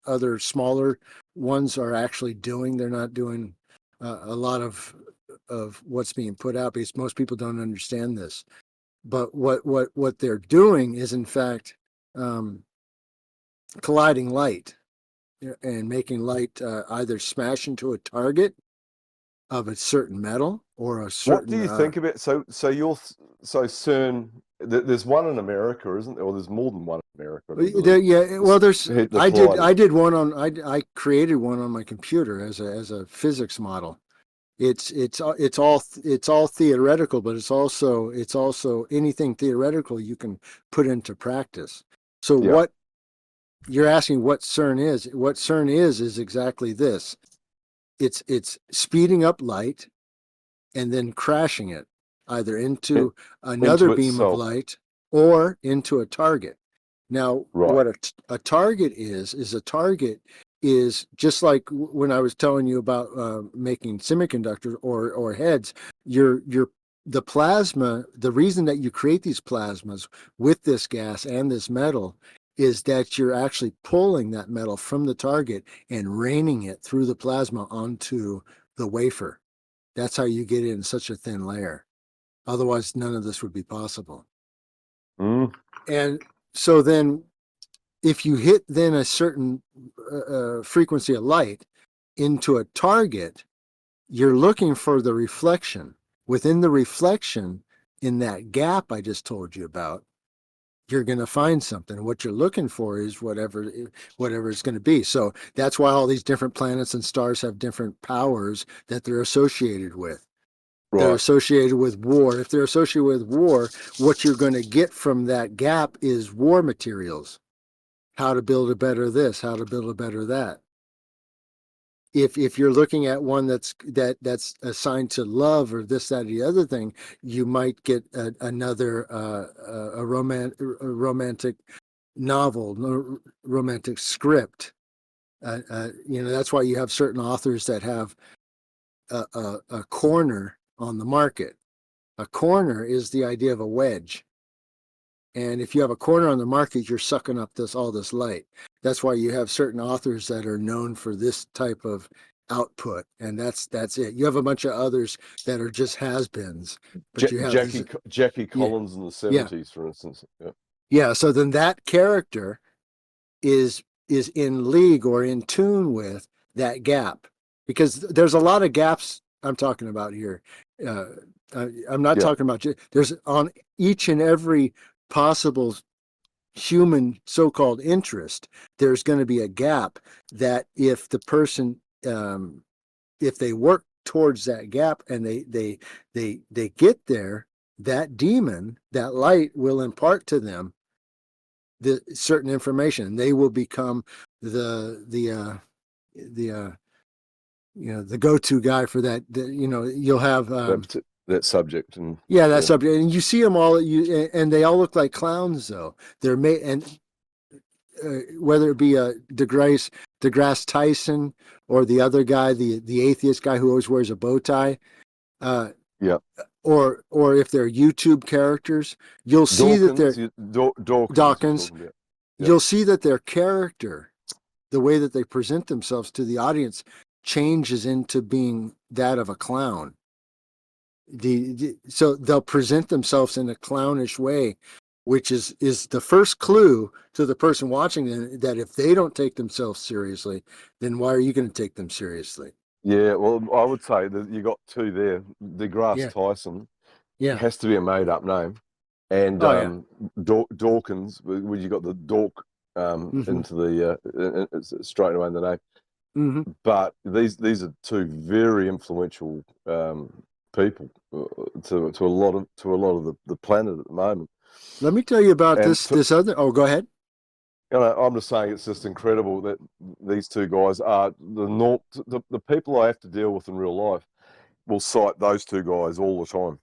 other smaller ones are actually doing. They're not doing a lot of what's being put out because most people don't understand this. But what they're doing is in fact colliding light and making light either smash into a target of a certain metal or a What do certain you think about so CERN? There's one in America, isn't there? Or there's more than one in America, I do believe. yeah, well, The colliding. I did one on I created one on my computer as a physics model. It's all theoretical, but it's also anything theoretical you can put into practice. So Yeah. what you're asking what CERN is? What CERN is exactly this. It's speeding up light and then crashing it either into another Into beam of itself. light or into a target. Now, Right. what a target is a target is just like when I was telling you about making semiconductors or heads. Your the plasma. The reason that you create these plasmas with this gas and this metal is that you're actually pulling that metal from the target and raining it through the plasma onto the wafer. That's how you get it in such a thin layer. Otherwise, none of this would be possible. Mm. And so then if you hit then a certain frequency of light into a target, you're looking for the reflection. Within the reflection, in that gap I just told you about, you're going to find something. What you're looking for is whatever it's going to be. So that's why all these different planets and stars have different powers that they're associated with. They're Right. associated with war. If they're associated with war, what you're going to get from that gap is war materials. how to build a better this, how to build a better that. If you're looking at one that's assigned to love or this, that, or the other thing, you might get another romantic novel, romantic script. That's why you have certain authors that have a corner on the market. A corner is the idea of a wedge. And if you have a corner on the market, you're sucking up all this light. That's why you have certain authors that are known for this type of output, and that's it. You have a bunch of others that are just has-beens, but you have Jackie Collins in the 70s, for instance. Yeah. So then that character is in league or in tune with that gap, because there's a lot of gaps I'm talking about here. I'm not talking about, there's on each and every possible human so-called interest, there's going to be a gap that if the person, if they work towards that gap and they get there, that demon, that light will impart to them the certain information. They will become the go-to guy for that. You'll have that subject, and that subject, and you see them all. And they all look like clowns, though. They're made, and whether it be DeGrasse Tyson or the other guy, the atheist guy who always wears a bow tie, or if they're YouTube characters, you'll see Dawkins. You'll see that their character, the way that they present themselves to the audience, changes into being that of a clown. So they'll present themselves in a clownish way, which is the first clue to the person watching them that if they don't take themselves seriously, then why are you going to take them seriously? Yeah, well, I would say that you got two there. DeGrasse Tyson has to be a made-up name, and Dawkins, where you got the dork into the straight away in the name. Mm-hmm. But these are two very influential people to a lot of the planet at the moment. Let me tell you about this other. Oh, go ahead. I'm just saying it's just incredible that these two guys are the people I have to deal with in real life will cite those two guys all the time.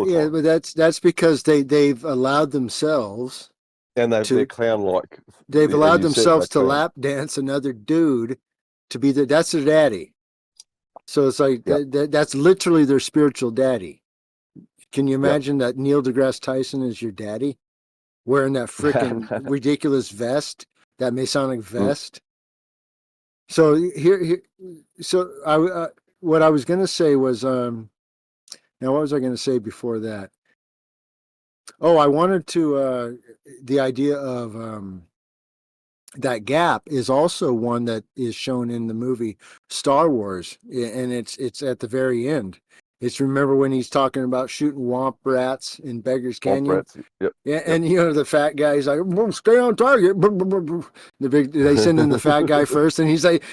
Yeah, but that's because they've allowed themselves, and they're clown-like. They've allowed themselves to lap dance another dude to be that's their daddy. So it's like that's literally their spiritual daddy. Can you imagine that Neil deGrasse Tyson is your daddy, wearing that freaking ridiculous vest, that Masonic vest? So what I was going to say was, now what was I going to say before that? Oh, I wanted to, the idea of that gap is also one that is shown in the movie Star Wars, and it's at the very end. It's, remember when he's talking about shooting womp rats in Beggar's Canyon? And the fat guy, he's like, well, stay on target. They send in the fat guy first, and he's like,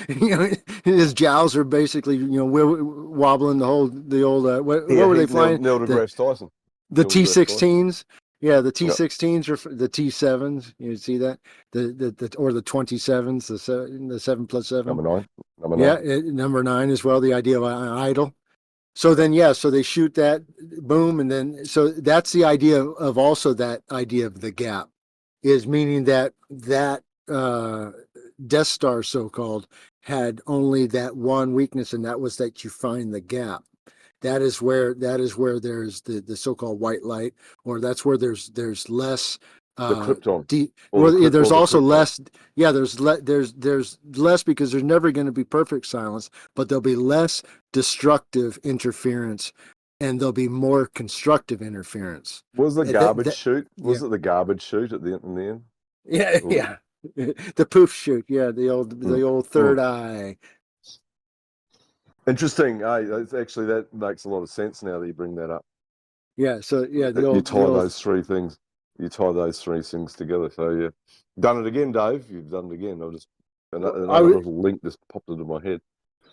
his jowls are basically, wobbling the old. What were they flying? Neil deGrasse Tyson. The T-16s. Yeah, the T-16s are the T-7s. You see that? Or the 27s, the 7+7. Number 9. Yeah, number 9 as well. The idea of an idol. So then, so they shoot that, boom, and then so that's the idea of also that idea of the gap, is meaning that Death Star, so-called, had only that one weakness, and that was that you find the gap. That is where there's the so-called white light, or that's where there's less the krypton. There's also less. Yeah, there's less because there's never going to be perfect silence, but there'll be less destructive interference, and there'll be more constructive interference. Was the garbage chute? Was it the garbage chute in the end? Yeah. The poof chute. Yeah, the old third eye. Interesting. Actually, that makes a lot of sense now that you bring that up. Yeah. So you tie those three things. You tie those three things together. So done it again, Dave. You've done it again. Another little link just popped into my head.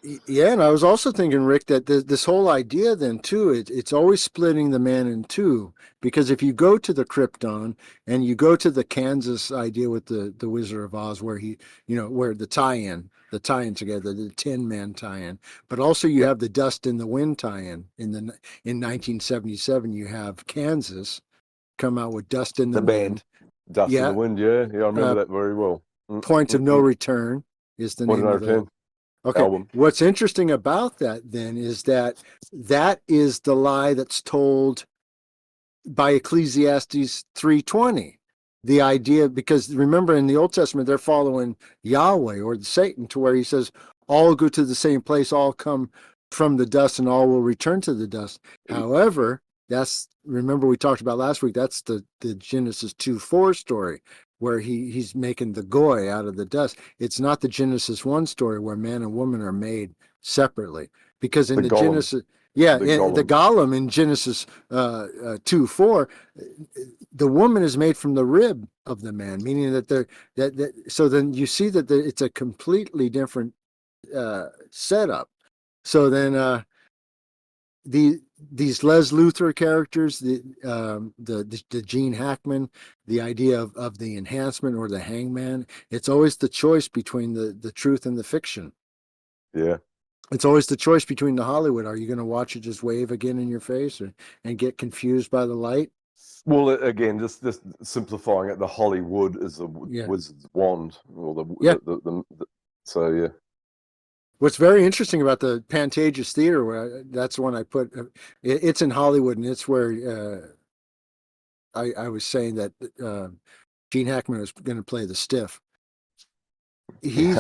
Yeah, and I was also thinking, Rick, that this whole idea then too, it's always splitting the man in two. Because if you go to the Krypton and you go to the Kansas idea with the Wizard of Oz, where where the tie-in together, the Tin Man tie-in, but also you Yep. have the Dust in the Wind tie-in in 1977. You have Kansas come out with Dust in the The Wind. band, Dust in the Yeah, Wind. Yeah, yeah, I remember uh, that very well. Point of No Return is the What an name of the. return Okay, album. what's interesting about that then is that is the lie that's told by Ecclesiastes 3:20. The idea, because remember in the Old Testament they're following Yahweh or Satan, to where he says all go to the same place, all come from the dust, and all will return to the dust. However, that's, remember we talked about last week, that's the Genesis 2:4 story where he's making the goy out of the dust. It's not the Genesis 1 story where man and woman are made separately, because in The the Golem. Genesis, yeah, The the Golem. Golem in Genesis 2:4, the woman is made from the rib of the man, meaning that so then you see that it's a completely different setup. So then these Les Luthor characters, the Gene Hackman, the idea of the enhancement or the hangman, it's always the choice between the truth and the fiction. Yeah. It's always the choice between the Hollywood. Are you going to watch it just wave again in your face and get confused by the light? Well, again, just simplifying it, the Hollywood is the Yeah. wizard's wand, or Yeah. so yeah. What's very interesting about the Pantages Theater, where that's the one I put, it's in Hollywood, and it's where I was saying that Gene Hackman was going to play the Stiff. He's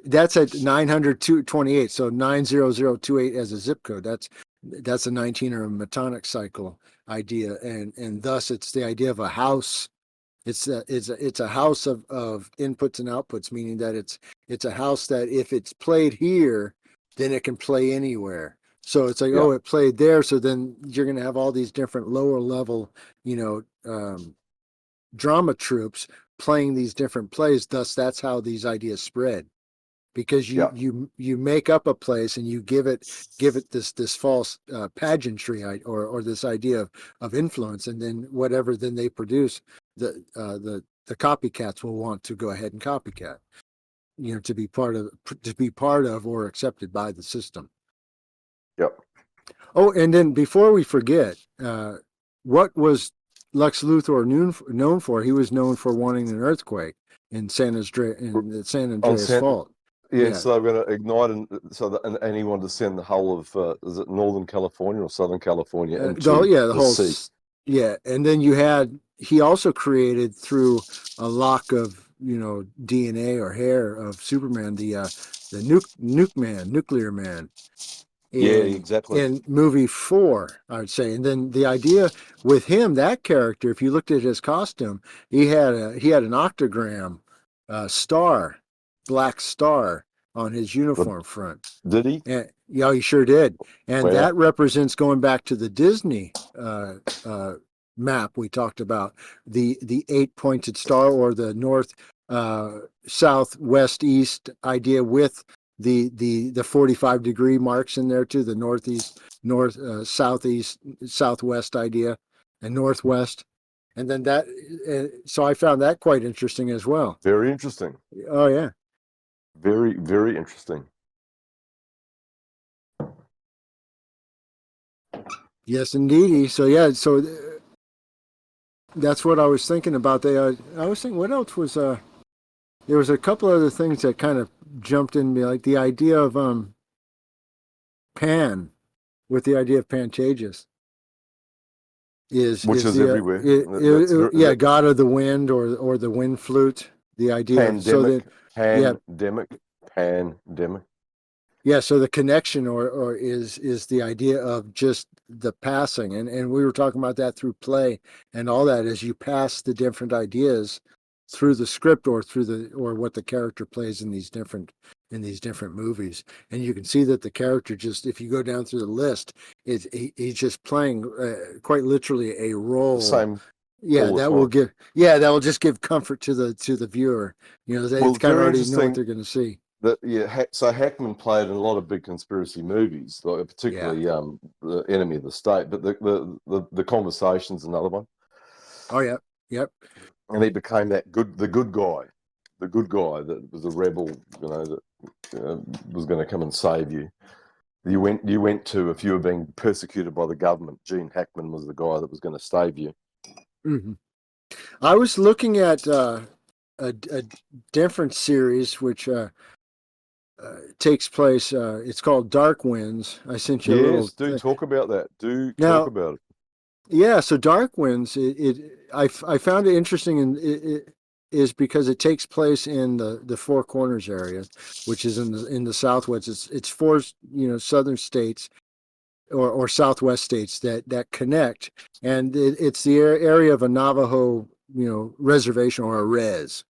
that's at 900-28, so 90028 as a zip code. That's a 19 or a metonic cycle idea, and thus it's the idea of a house. It's a house of inputs and outputs, meaning that it's a house that if it's played here, then it can play anywhere. So it's like, Yeah. oh, it played there, so then you're going to have all these different lower level, drama troupes playing these different plays. Thus, that's how these ideas spread, because Yeah. you make up a place and you give it this false pageantry or this idea of influence, and then whatever then they produce, the copycats will want to go ahead and copycat, to be part of or accepted by the system. Yep. Oh, and then before we forget, what was Lex Luthor known for? He was known for wanting an earthquake in the San Andreas Fault. Yeah, Yeah. so they're going to ignite, and he wanted to send the whole of is it Northern California or Southern California into the whole sea. Yeah, and then he also created through a lock of DNA or hair of Superman the nuclear man. Yeah, exactly. In movie 4, I would say. And then the idea with him, that character, if you looked at his costume, he had an octagram black star on his uniform front. Did he? And, yeah, he sure did. And Wow. that represents, going back to the Disney map we talked about, the 8-pointed star, or the north, south, west, east idea, with the 45-degree marks in there too, the northeast, southeast, southwest idea, and northwest. And then so I found that quite interesting as well. Very interesting. Oh yeah. Very, very interesting. Yes, indeedy. So yeah, so that's what I was thinking about. I was thinking, what else was there was a couple other things that kind of jumped in me, like the idea of Pan, with the idea of Pantages. Which is everywhere. God of the wind, or the wind flute. The idea pandemic, of, pandemic. Yeah, so the connection or is the idea of just the passing, and we were talking about that through play and all that, as you pass the different ideas through the script or or what the character plays in these different movies, and you can see that the character, just if you go down through the list, he's just playing quite literally a role. Same. Yeah, that will just give comfort to the viewer. They kind of already know what they're going to see. So Hackman played in a lot of big conspiracy movies, like Yeah. particularly the Enemy of the State. But the Conversations, another one, Oh, yeah. Yep. and he became the good guy that was a rebel, that was going to come and save you. You went to, if you were being persecuted by the government, Gene Hackman was the guy that was going to save you. Mm-hmm. I was looking at a different series which takes place. It's called Dark Winds. I sent you a little. Yes, do talk about that. Do talk Now, about it. yeah. So Dark Winds. I found it interesting, and it is because it takes place in the Four Corners area, which is in the Southwest. It's four southern states or Southwest states that connect, and it's the area of a Navajo reservation or a res.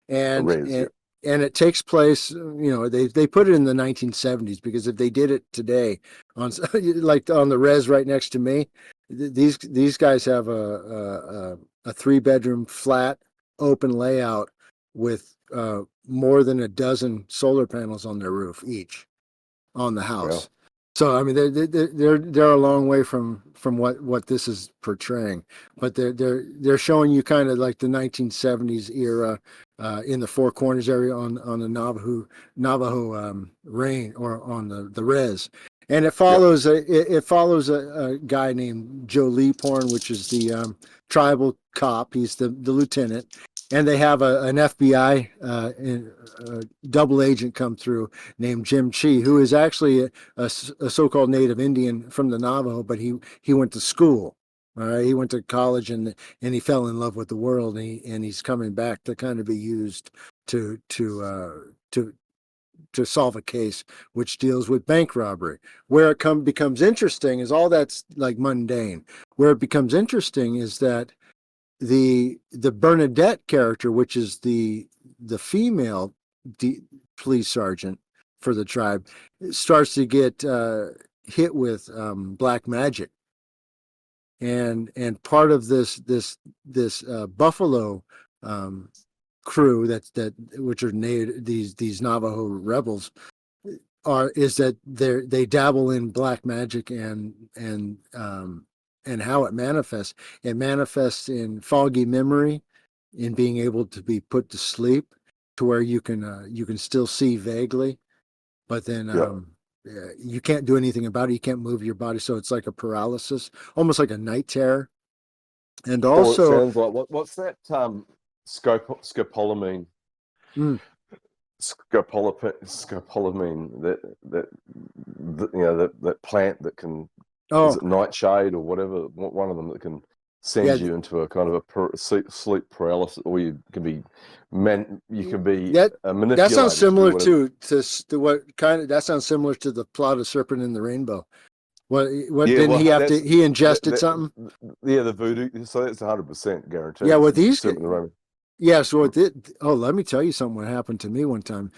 A and res, yeah. and and it takes place, they put it in the 1970s, because if they did it today on like on the res right next to me, these guys have a 3-bedroom flat open layout with more than a dozen solar panels on their roof each on the house. Well, So I mean, they're a long way from what this is portraying, but they're showing you kind of like the 1970s era in the Four Corners area on the Navajo range, or on the res, and it yep. follows it follows a guy named Joe Leaphorn, which is the tribal cop. He's the lieutenant, and they have an FBI double agent come through named Jim Chi, who is actually a so-called native Indian from the Navajo, but he went to school. All right, he went to college, and he fell in love with the world, and he's coming back to kind of be used to solve a case which deals with bank robbery. Where it becomes interesting is all that's like mundane. Where it becomes interesting is that the Bernadette character, which is the female police sergeant for the tribe, starts to get hit with black magic, and part of this buffalo crew that which are these Navajo rebels is that they dabble in black magic, and how it manifests. It manifests in foggy memory, in being able to be put to sleep, to where you can still see vaguely, but then Yeah. you can't do anything about it. You can't move your body, so it's like a paralysis, almost like a night terror. And Or it also, sounds like what's that scopolamine? mm, Scopolamine, that plant that can, is oh it nightshade or whatever, one of them that can yeah, send you into a kind of a sleep paralysis, or you can be that that sounds manipulated to do similar whatever. to what kind of that sounds similar to the plot of Serpent in the Rainbow. What Yeah, didn't well, he have to? that's He ingested something. yeah, the voodoo. So that's 100% Yeah, guaranteed. with these. Serpent in the Rainbow. Yeah, so let me tell you something. What happened to me one time?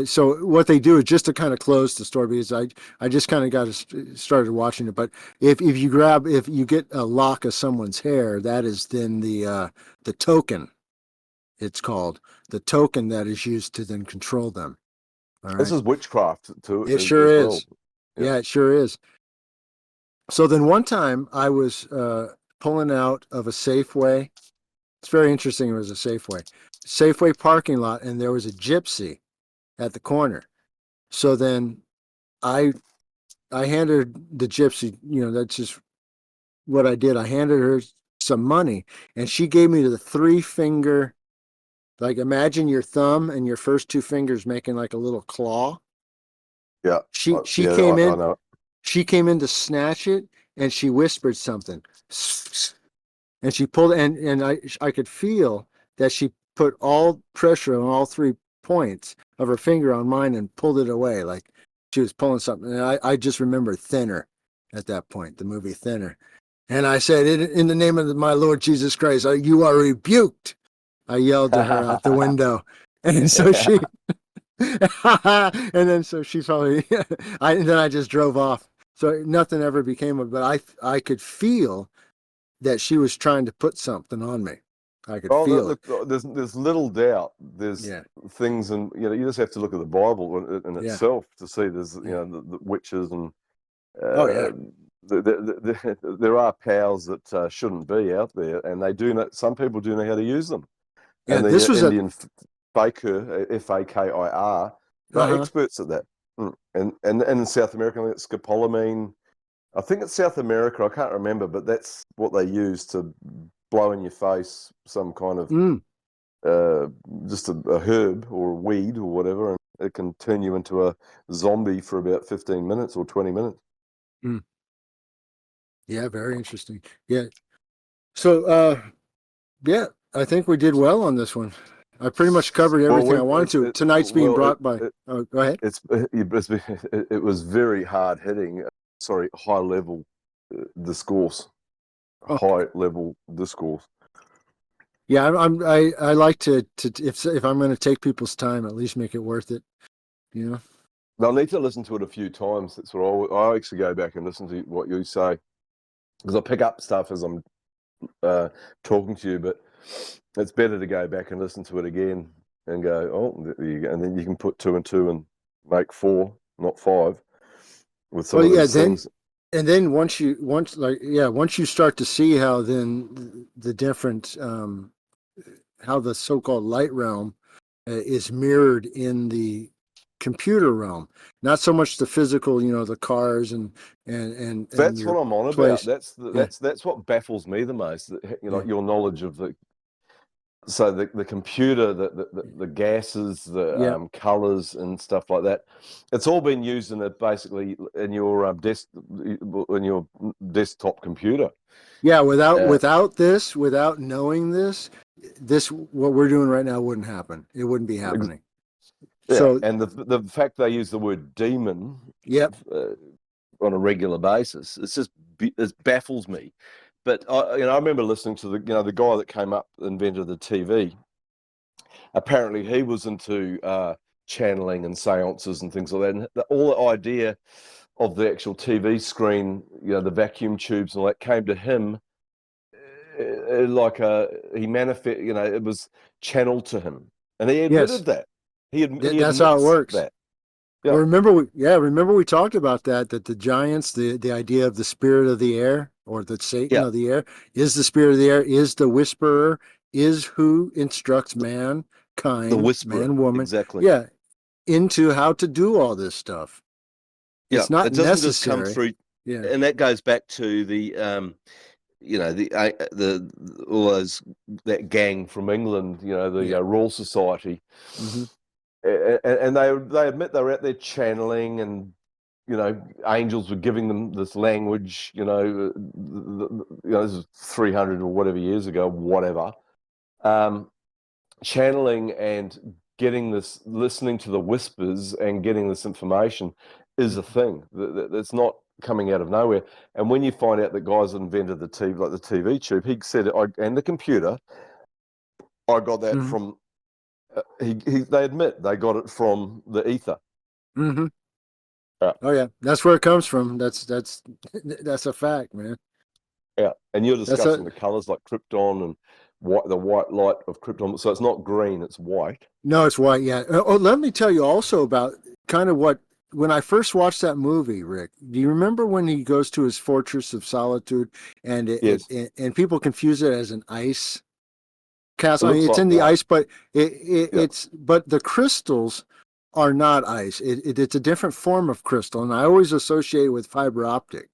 So what they do is, just to kind of close the story, because I just kind of started watching it. But if you get a lock of someone's hair, that is then the token. It's called the token that is used to then control them. All This right, is witchcraft too, it sure as well. is. Yeah. Yeah, it sure is. So then one time I was pulling out of a Safeway. It's very interesting. It was a Safeway parking lot, and there was a gypsy at the corner. So then I handed the gypsy, that's just what I did. I handed her some money, and she gave me the 3-finger, like imagine your thumb and your first 2 fingers making like a little claw. Yeah. She Yeah, came I in. know. She came in to snatch it, and she whispered something. And she pulled, and I could feel that she put all pressure on all 3 points of her finger on mine and pulled it away, like she was pulling something. And I just remember Thinner at that point, the movie Thinner. And I said, in the name of my Lord Jesus Christ, you are rebuked. I yelled to her out the window. And so she, and then so she probably, and then I just drove off. So nothing ever became of it, but I could feel that she was trying to put something on me. I could Oh, feel it. look, there's little doubt. There's Yeah, things, and you just have to look at the Bible in yeah, itself to see there's yeah. the witches and Oh yeah, there are powers that shouldn't be out there, and they do know. Some people do know how to use them, yeah. and This the was a Indian Fakir, Fakir, they're uh-huh. experts at that. And in South America, I think it's scopolamine. I think it's South America. I can't remember, but that's what they use to blow in your face some kind of Mm, uh, just a herb or a weed or whatever, and it can turn you into a zombie for about 15 minutes or 20 minutes. mm. Yeah, very interesting. Yeah. So yeah, I think we did well on this one. I pretty much covered Well, everything I wanted to. Tonight's being brought by. Oh, go ahead. it was very hard hitting. Sorry, high level discourse. Oh, High level discourse. yeah. I like to if I'm going to take people's time, at least make it worth it. You know. They'll need to listen to it a few times. That's what I actually go back and listen to what you say, because I pick up stuff as I'm talking to you, but it's better to go back and listen to it again and go, oh, there you go. And then you can put two and two and make four, not five, with some Well, of yeah. these things. Then once you start to see how then the different how the so-called light realm is mirrored in the computer realm, not so much the physical, the cars and That's what your I'm on about. place. Yeah, That's what baffles me the most. yeah, Your knowledge of the computer, the gases, the yeah, colors and stuff like that. It's all been used in basically in your desktop computer. yeah. Uh, Without knowing this what we're doing right now wouldn't happen. It wouldn't be happening. yeah, So, and the fact they use the word demon yep, uh, on a regular basis, it baffles me. But I remember listening to the guy that came up invented the TV. Apparently, he was into channeling and seances and things like that. And all the idea of the actual TV screen, the vacuum tubes and all that, came to him like he manifest. It was channeled to him, and he yes, admitted that. He that's how it admits works. that. Well, Yeah, remember we talked about that the giants, the idea of the spirit of the air or the Satan yeah. of the air is the spirit of the air, is the whisperer, is who instructs The mankind, whisperer, man, woman, exactly. yeah, into how to do all this stuff. Yeah, It's not it doesn't just come necessary. through, Yeah. and that goes back to the all those that gang from England, the Yeah. Royal Society, Hmm. and they admit they were out there channeling, and angels were giving them this language. This is 300 or whatever years ago, whatever. Um, Channeling and getting this, listening to the whispers and getting this information is a thing. That's not coming out of nowhere. And when you find out that guys invented the TV, like the TV tube, he said, and the computer, I got that Hmm. from. They admit they got it from the ether. Hmm. Yeah, Oh yeah, that's where it comes from. That's that's a fact, man. yeah. And you're That's discussing a the colors like krypton and the white light of krypton. So it's not green; it's white. No, it's white. Yeah. Oh, let me tell you also about kind of what when I first watched that movie, Rick. Do you remember when he goes to his fortress of solitude and Yes, and people confuse it as an ice it castle? I mean, looks it's like in the white. ice, but Yeah, it's but the crystals are not ice. It's a different form of crystal, and I always associate it with fiber optic.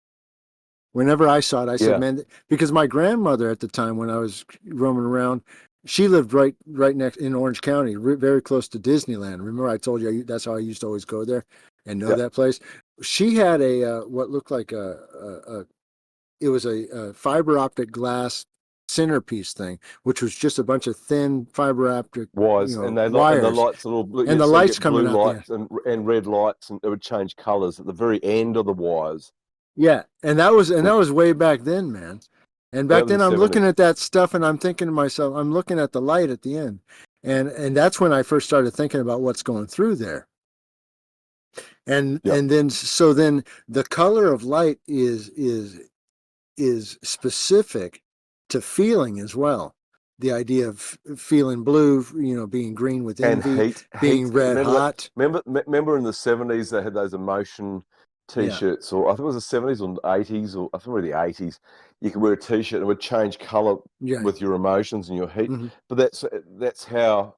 Whenever I saw it, I said, yeah, "Man," because my grandmother at the time when I was roaming around, she lived right next in Orange County, very close to Disneyland. Remember, I told you that's how I used to always go there and know yeah. that place. She had a what looked like it was a fiber optic glass centerpiece thing, which was just a bunch of thin fiber optic, Wise, and and the wires, lights little, and the yes, they lights get coming blue out the end. lights and red lights, and it would change colors at the very end of the wires. Yeah, and that was way back then, man. And That back was the then, I'm looking 70s. at that stuff, and I'm thinking to myself, I'm looking at the light at the end, and that's when I first started thinking about what's going through there. Yeah, And then so then the color of light is specific to feeling as well. the idea of feeling blue, being green with And envy, heat. being red Remember hot. remember in the 70s they had those emotion Yeah. T-shirts, or I think it was the 70s or 80s, or I think it was the 80s. You could wear a T-shirt and it would change color Yeah. with your emotions and your heat. Mm-hmm. But that's how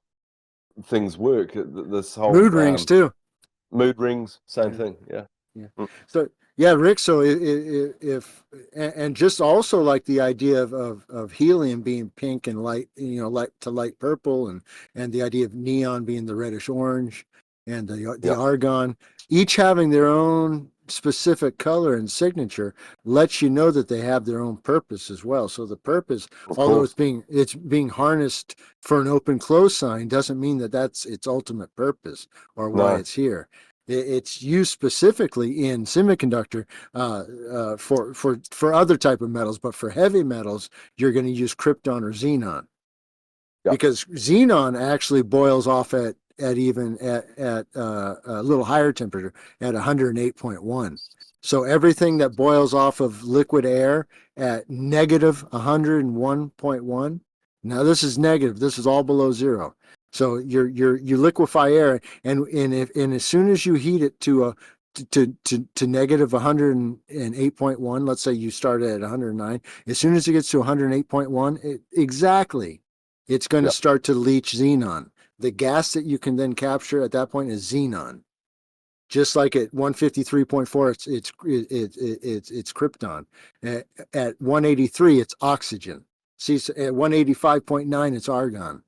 things work. This whole Mood rings too. mood rings, same Yeah. thing. Yeah. Yeah. Mm. So yeah, Rick. So if and just also like the idea of helium being pink and light, light to light purple, and the idea of neon being the reddish orange, and the Yeah. argon, each having their own specific color and signature, lets you know that they have their own purpose as well. So the purpose, Of although course. it's being harnessed for an open close sign, doesn't mean that that's its ultimate purpose or why No. it's here. It's used specifically in semiconductor for other type of metals, but for heavy metals, you're going to use krypton or xenon, Yep. because xenon actually boils off at even at a little higher temperature at 108.1. So everything that boils off of liquid air at negative 101.1. Now this is negative. This is all below zero. So you liquefy air, and as soon as you heat it to negative 108.1, let's say you started at 109, as soon as it gets to 108.1, exactly, it's going to Yep. start to leach xenon. The gas that you can then capture at that point is xenon. Just like at 153.4, it's krypton. At 183, it's oxygen. See, at 185.9, it's argon.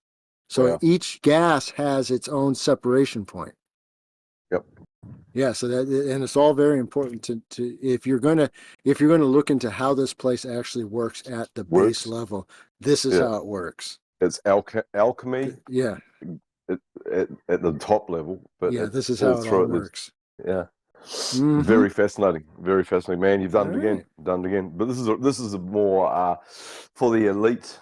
So Wow. each gas has its own separation point. Yep. Yeah, so that, and it's all very important to if you're gonna look into how this place actually works at the base level, this is Yeah. how it works. It's alchemy Yeah, at the top level, but yeah, this is all how it through all it. works. Yeah. Mm-hmm. Very fascinating. Very fascinating, man. You've done All it again. right. Done it again. But this is a more for the elite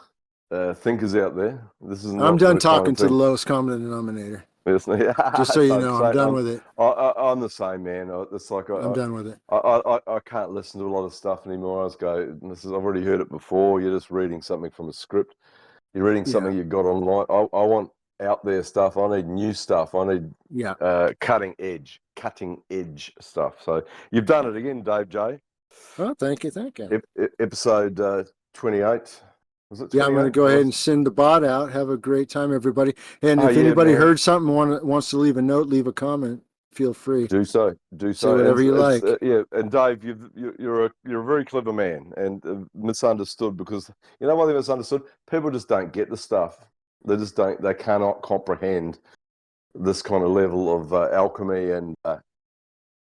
thinkers out there. This is I'm not done the kind talking of to the thing. lowest common denominator. Just Just so you know, I'm done with it. I'm the same, man. It's like I'm done with it. I can't listen to a lot of stuff anymore. I just go, I've already heard it before. You're just reading something from a script. You're reading something you got online. I want out there stuff. I need new stuff. I need cutting edge stuff. So you've done it again, Dave J. Oh, thank you. Episode 28. Was it 28? Yeah, I'm going to go ahead and send the bot out. Have a great time, everybody. And if yeah, anybody man. heard something, wants to leave a note, leave a comment, feel free. Do so. Say whatever you like. Yeah, and Dave, you're a very clever man, and misunderstood, because you know why they're misunderstood? People just don't get the stuff. They just don't. They cannot comprehend this kind of level of alchemy and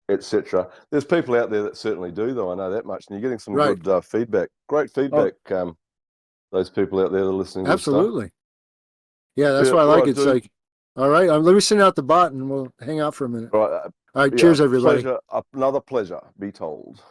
etc. There's people out there that certainly do, though. I know that much, and you're getting some good feedback. Great feedback. Those people out there that are listening to this stuff. Absolutely. Yeah, that's why I like it. It's like, all right, let me send out the bot and we'll hang out for a minute. All right, cheers, everybody. Another pleasure, be told.